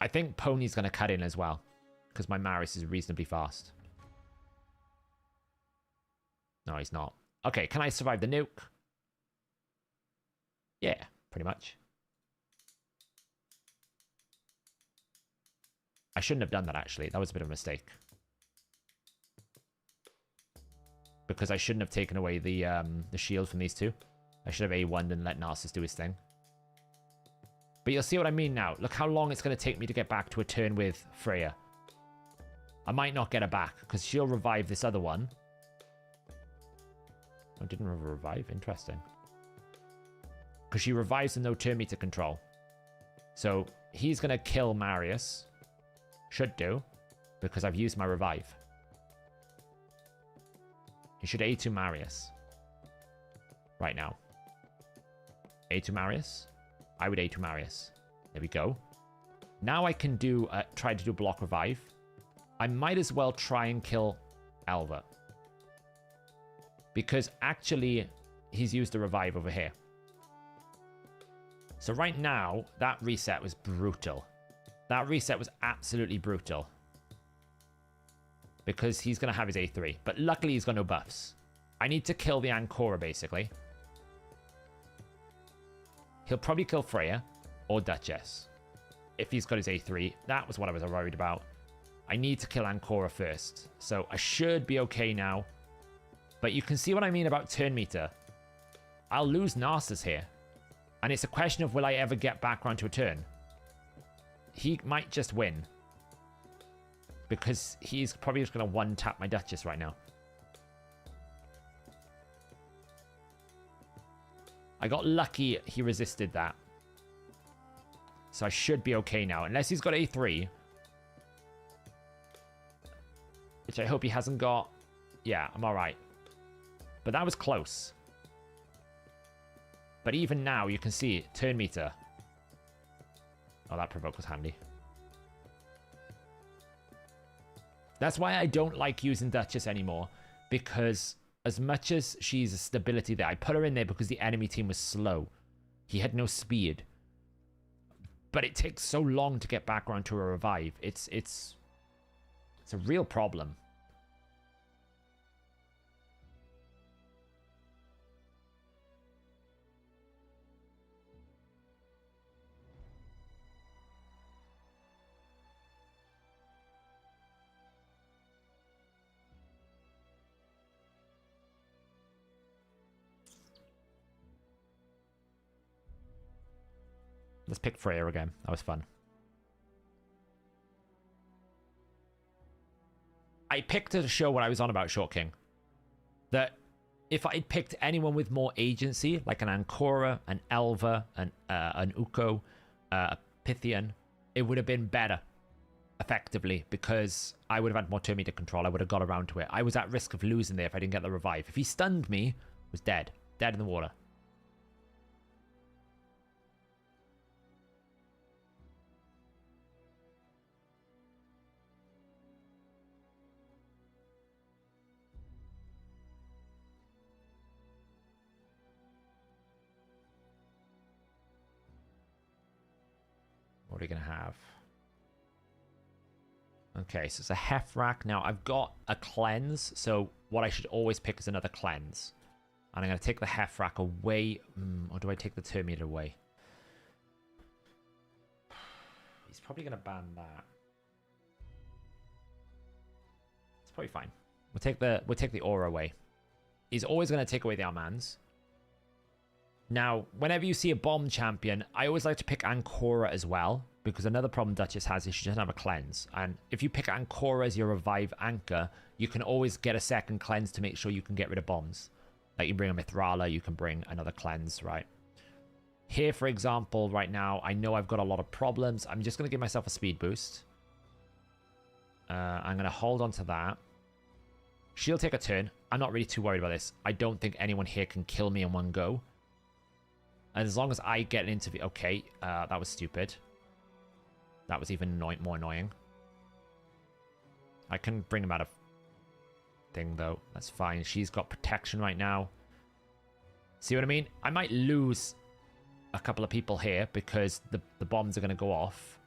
I think Pony's going to cut in as well. Because my Maris is reasonably fast. No, he's not. Okay, can I survive the nuke? Yeah, pretty much. I shouldn't have done that, actually. That was a bit of a mistake. Because I shouldn't have taken away the shield from these two. I should have A1'd and let Narcissus do his thing. But you'll see what I mean now. Look how long it's going to take me to get back to a turn with Freyja. I might not get her back, because she'll revive this other one. Oh, didn't revive? Interesting. Because she revives with no turn meter control. So he's going to kill Marius. Should do, because I've used my revive. He should A2 Marius. Right now. A2 Marius. I would A2 Marius. There we go. Now I can do try to do block revive. I might as well try and kill Alva. Because actually, he's used a revive over here. So right now, that reset was brutal. That reset was absolutely brutal. Because he's going to have his A3. But luckily, he's got no buffs. I need to kill the Ancora, basically. He'll probably kill Freyja or Duchess. If he's got his A3. That was what I was worried about. I need to kill Ancora first. So I should be okay now. But you can see what I mean about turn meter. I'll lose Narcissus here. And it's a question of will I ever get back around to a turn. He might just win. Because he's probably just going to one-tap my Duchess right now. I got lucky he resisted that. So I should be okay now. Unless he's got A3. Which I hope he hasn't got. Yeah, I'm alright. But that was close. But even now, you can see turn meter. Oh, that provoke was handy. That's why I don't like using Duchess anymore. Because as much as she's a stability there, I put her in there because the enemy team was slow. He had no speed. But it takes so long to get back around to a revive. It's a real problem. Let's pick Freyja again. That was fun. I picked it to show what I was on about, Short King. That if I'd picked anyone with more agency, like an Ancora, an Elva, an Uko, a Pythian, it would have been better, effectively, because I would have had more turn meter control. I would have got around to it. I was at risk of losing there if I didn't get the revive. If he stunned me, I was dead. Dead in the water. What are we going to have? Okay, so it's a Hef-Rack. Now, I've got a Cleanse, so what I should always pick is another Cleanse. And I'm going to take the Hef-Rack away. Or do I take the turn meter away? He's probably going to ban that. It's probably fine. We'll take the Aura away. He's always going to take away the Armands. Now, whenever you see a bomb champion, I always like to pick Ancora as well, because another problem Duchess has is she doesn't have a cleanse. And if you pick Ancora as your revive anchor, you can always get a second cleanse to make sure you can get rid of bombs. Like you bring a Mithrala, you can bring another cleanse, right? Here, for example, right now, I know I've got a lot of problems. I'm just going to give myself a speed boost. I'm going to hold on to that. She'll take a turn. I'm not really too worried about this. I don't think anyone here can kill me in one go. And as long as I get an interview... Okay, that was stupid. That was even more annoying. I can bring him out of thing, though. That's fine. She's got protection right now. See what I mean? I might lose a couple of people here because the bombs are going to go off.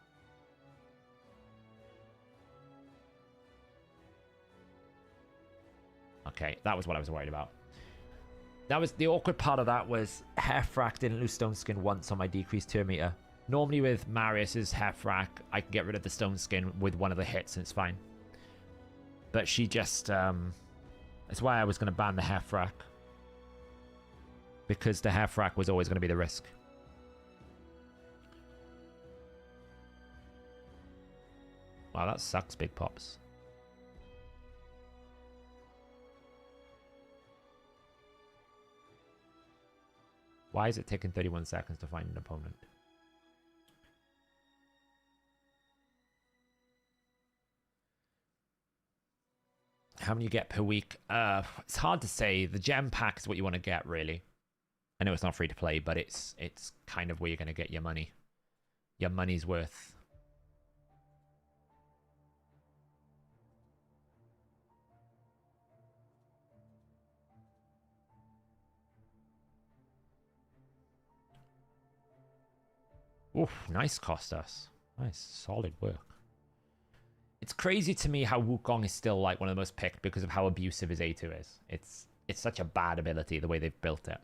Okay, that was what I was worried about. That was the awkward part of that was Heffrack didn't lose Stone Skin once on my decreased turn meter. Normally with Marius's Heffrack, I can get rid of the Stone Skin with one of the hits and it's fine. But she just, that's why I was going to ban the Heffrack. Because the Heffrack was always going to be the risk. Wow, that sucks, Big Pops. Why is it taking 31 seconds to find an opponent? How many you get per week? It's hard to say. The gem pack is what you want to get, really. I know it's not free to play, but it's kind of where you're going to get your money. Your money's worth. Oof, nice Costas. Nice, solid work. It's crazy to me how Wukong is still like one of the most picked because of how abusive his A2 is. It's such a bad ability, the way they've built it.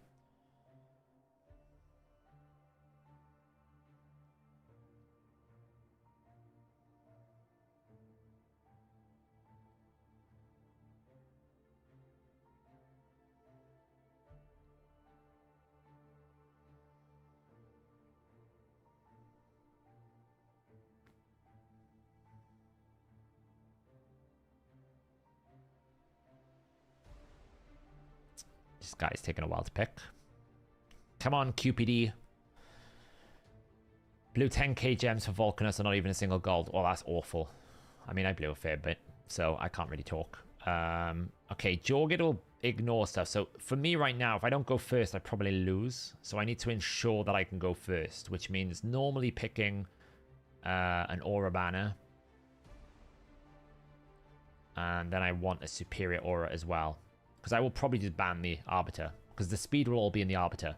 This guy's taking a while to pick. Come on, QPD. Blew 10k gems for Volcanus and not even a single gold. Oh, that's awful. I mean, I blew a fair bit, so I can't really talk. Okay, Jorgit will ignore stuff. So for me right now, if I don't go first, I probably lose. So I need to ensure that I can go first, which means normally picking an Aura banner. And then I want a superior Aura as well. Because I will probably just ban the Arbiter. Because the speed will all be in the Arbiter.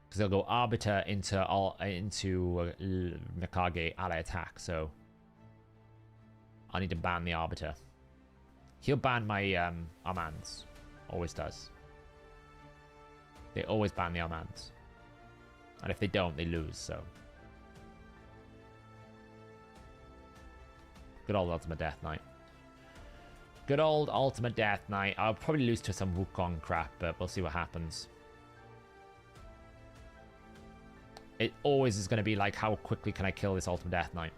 Because they'll go Arbiter into Mikage ally attack. So I need to ban the Arbiter. He'll ban my Armands. Always does. They always ban the Armands. And if they don't, they lose, so... Good old Ultimate Death Knight. Good old Ultimate Death Knight. I'll probably lose to some Wukong crap, but we'll see what happens. It always is going to be like, how quickly can I kill this Ultimate Death Knight?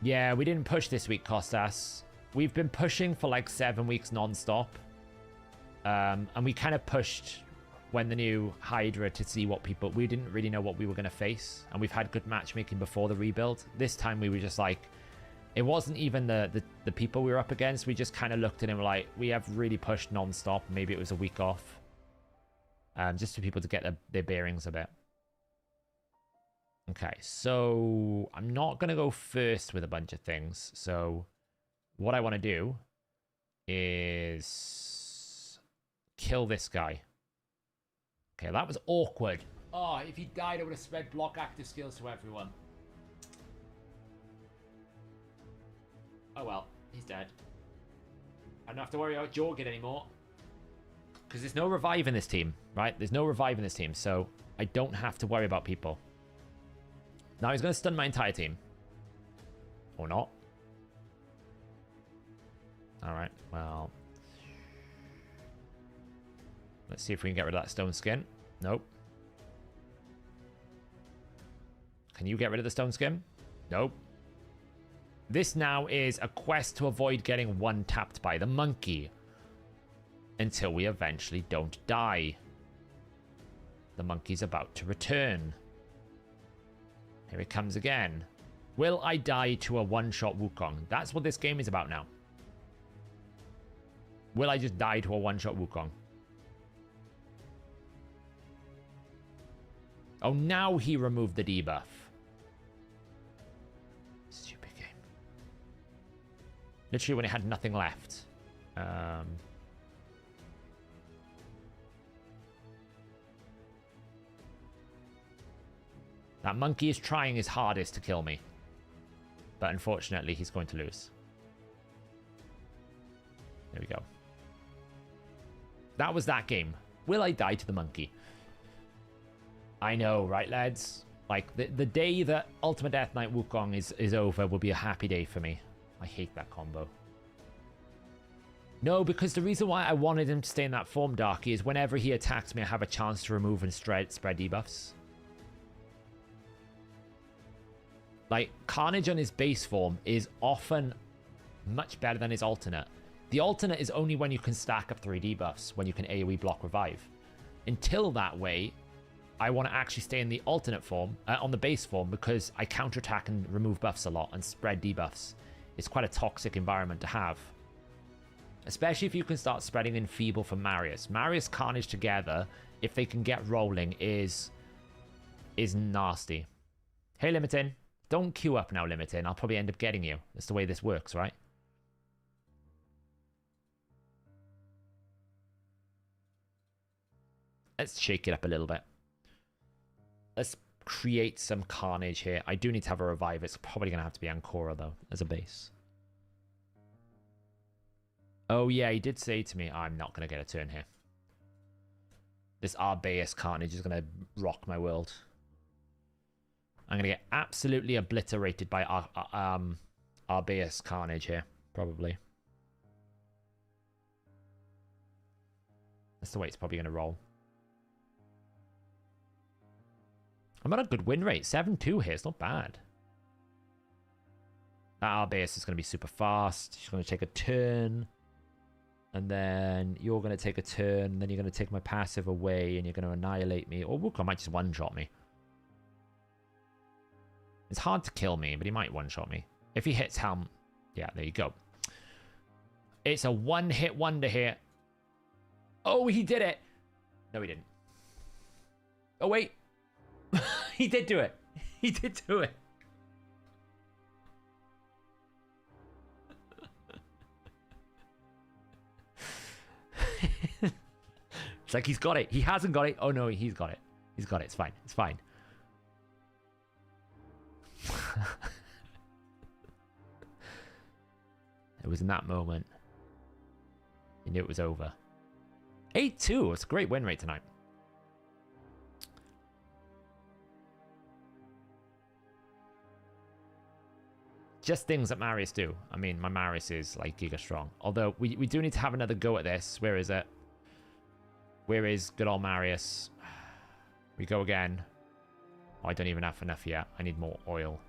Yeah, we didn't push this week, Costas. We've been pushing for like 7 weeks non-stop. And we kind of pushed when the new Hydra to see what people... We didn't really know what we were going to face. And we've had good matchmaking before the rebuild. This time we were just like... It wasn't even the people we were up against. We just kind of looked at it and were like, we have really pushed non-stop. Maybe it was a week off. Just for people to get their bearings a bit. Okay, so I'm not going to go first with a bunch of things. So what I want to do is kill this guy. Okay, that was awkward. Oh, if he died, I would have spread block active skills to everyone. Oh well, he's dead. I don't have to worry about Jorgen anymore. Because there's no revive in this team, right? There's no revive in this team, so I don't have to worry about people. Now he's going to stun my entire team. Or not. Alright, well... Let's see if we can get rid of that stone skin. Nope. Can you get rid of the stone skin? Nope. This now is a quest to avoid getting one-tapped by the monkey. Until we eventually don't die. The monkey's about to return. Here it comes again. Will I die to a one-shot Wukong? That's what this game is about now. Will I just die to a one-shot Wukong? Oh, now he removed the debuff. Stupid game. Literally when it had nothing left. That monkey is trying his hardest to kill me. But unfortunately, he's going to lose. There we go. That was that game. Will I die to the monkey? I know, right, lads? Like, the day that Ultimate Death Knight Wukong is over will be a happy day for me. I hate that combo. No, because the reason why I wanted him to stay in that form, Darky, is whenever he attacks me, I have a chance to remove and spread debuffs. Like, Carnage on his base form is often much better than his alternate. The alternate is only when you can stack up 3 debuffs, when you can AoE block revive. Until that way, I want to actually stay in the alternate form, on the base form, because I counterattack and remove buffs a lot and spread debuffs. It's quite a toxic environment to have. Especially if you can start spreading in Feeble for Marius. Marius Carnage together, if they can get rolling, is nasty. Hey, Limitin. Don't queue up now, Limitin. I'll probably end up getting you. That's the way this works, right? Let's shake it up a little bit. Let's create some carnage here. I do need to have a revive. It's probably going to have to be Ancora, though, as a base. Oh, yeah, he did say to me, I'm not going to get a turn here. This Arbaeus carnage is going to rock my world. I'm going to get absolutely obliterated by Arbaeus carnage here, probably. That's the way it's probably going to roll. I'm on a good win rate. 7-2 here. It's not bad. That Arbaeus is going to be super fast. She's going to take a turn. And then you're going to take a turn. And then you're going to take my passive away. And you're going to annihilate me. Or Wukong might just one-shot me. It's hard to kill me, but he might one-shot me. If he hits Helm... Yeah, there you go. It's a one-hit wonder here. Oh, he did it. No, he didn't. Oh, wait. He did do it. He did do it. It's like he's got it. He hasn't got it. Oh, no, he's got it. He's got it. It's fine. It's fine. It was in that moment. You knew it was over. 8-2. It's a great win rate tonight. Just things that Marius do. I mean, my Marius is like giga strong. Although we do need to have another go at this. Where is it? Where is good old Marius? We go again. Oh, I don't even have enough yet. I need more oil.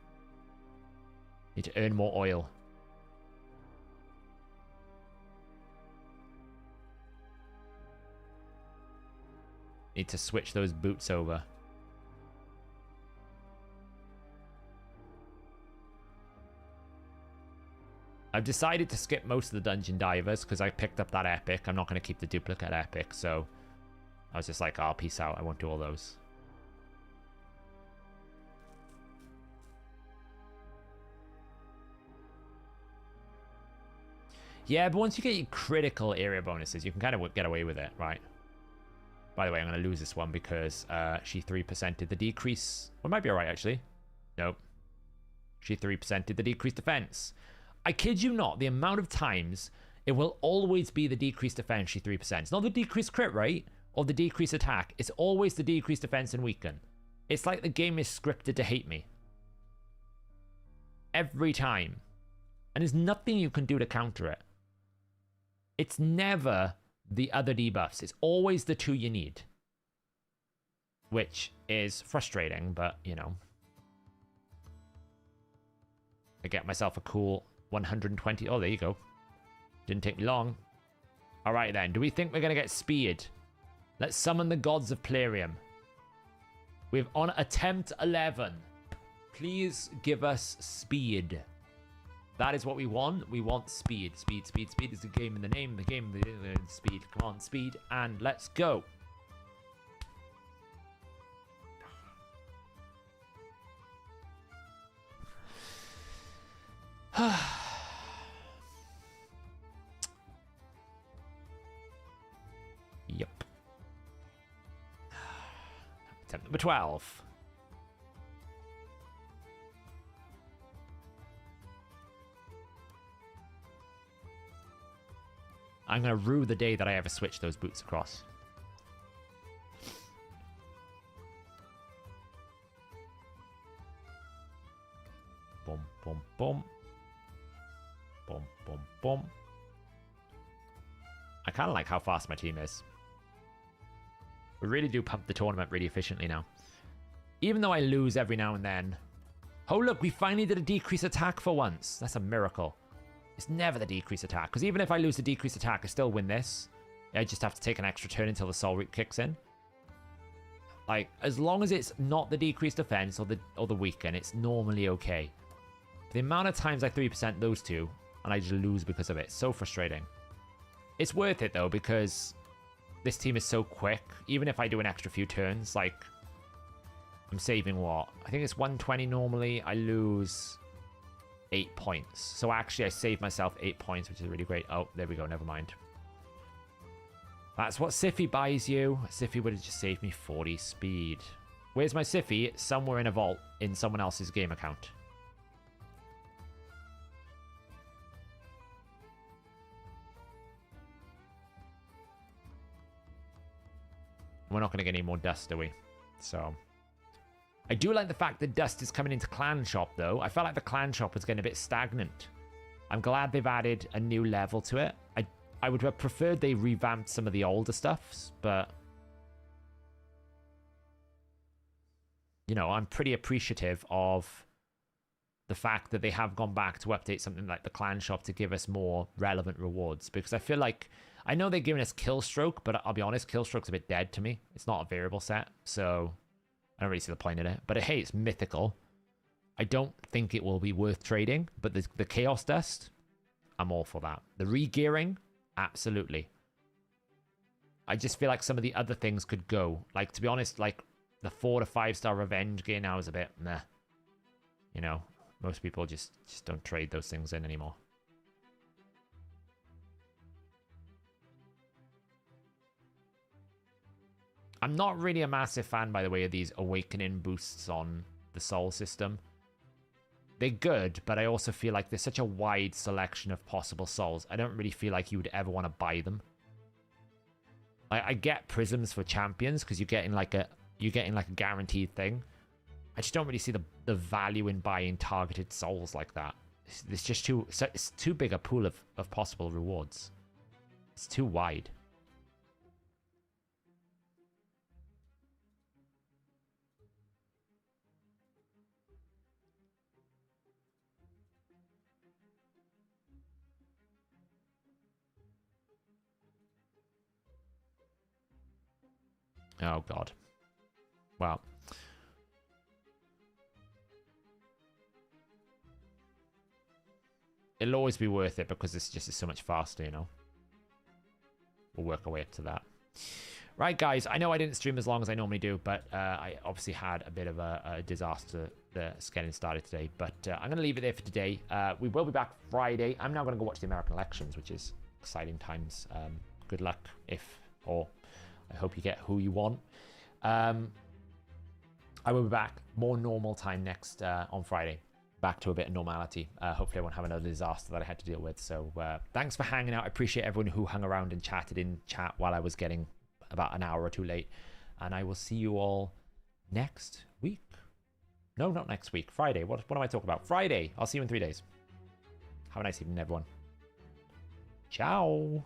Need to earn more oil. Need to switch those boots over. I've decided to skip most of the dungeon divers because I picked up that epic. I'm not going to keep the duplicate epic, so I was just like, oh, peace out. I won't do all those. Yeah, but once you get your critical area bonuses, you can kind of get away with it, right? By the way, I'm going to lose this one because she 3%ed the decrease. Well, it might be alright, actually. Nope. She 3%ed the decreased defense. I kid you not, the amount of times it will always be the decreased defense she 3%. It's not the decreased crit rate or the decreased attack. It's always the decreased defense and weaken. It's like the game is scripted to hate me. Every time. And there's nothing you can do to counter it. It's never the other debuffs. It's always the 2 you need. Which is frustrating, but, you know. I get myself a cool 120. Oh, there you go. Didn't take me long. All right, then. Do we think we're going to get speed? Let's summon the gods of Plerium. We've on attempt 11. Please give us speed. That is what we want. We want speed. Speed, speed, speed is the game in the name. The game in the speed. Come on, speed. And let's go. Yep. Attempt number 12. I'm going to rue the day that I ever switch those boots across. Boom, boom, boom. Boom, boom, boom. I kind of like how fast my team is. We really do pump the tournament really efficiently now. Even though I lose every now and then. Oh, look, we finally did a decrease attack for once. That's a miracle. It's never the decrease attack. Because even if I lose the decrease attack, I still win this. I just have to take an extra turn until the Soul Reap kicks in. Like, as long as it's not the decreased defense or the weaken, it's normally okay. The amount of times I 3% those two, and I just lose because of it. So frustrating. It's worth it, though, because this team is so quick. Even if I do an extra few turns, like, I'm saving what? I think it's 120 normally. I lose 8 points. So actually, I saved myself 8 points, which is really great. Oh, there we go. Never mind. That's what Siffy buys you. Siffy would have just saved me 40 speed. Where's my Siffy? Somewhere in a vault in someone else's game account. We're not going to get any more dust, are we? So, I do like the fact that dust is coming into Clan Shop, though. I felt like the Clan Shop was getting a bit stagnant. I'm glad they've added a new level to it. I would have preferred they revamped some of the older stuffs, but you know, I'm pretty appreciative of the fact that they have gone back to update something like the Clan Shop to give us more relevant rewards, because I feel like, I know they're giving us Killstroke, but I'll be honest, Killstroke's a bit dead to me. It's not a variable set, so I don't really see the point in it. But hey, it's mythical. I don't think it will be worth trading, but the Chaos Dust, I'm all for that. The re-gearing, absolutely. I just feel like some of the other things could go. Like, to be honest, like, the 4 to 5 star revenge gear now is a bit meh. You know, most people just don't trade those things in anymore. I'm not really a massive fan, by the way, of these awakening boosts on the soul system. They're good, but I also feel like there's such a wide selection of possible souls. I don't really feel like you would ever want to buy them. I get prisms for champions because you're getting like a guaranteed thing. I just don't really see the value in buying targeted souls like that. It's just it's too big a pool of possible rewards. It's too wide. Oh, God. Well. It'll always be worth it because it's just so much faster, you know. We'll work our way up to that. Right, guys. I know I didn't stream as long as I normally do, but I obviously had a bit of a disaster that's getting started today. But I'm going to leave it there for today. We will be back Friday. I'm now going to go watch the American elections, which is exciting times. Good luck, or I hope you get who you want. I will be back more normal time next on Friday. Back to a bit of normality. Hopefully I won't have another disaster that I had to deal with. So thanks for hanging out. I appreciate everyone who hung around and chatted in chat while I was getting about an hour or two late. And I will see you all next week. No, not next week. Friday. What am I talking about? Friday. I'll see you in 3 days. Have a nice evening, everyone. Ciao.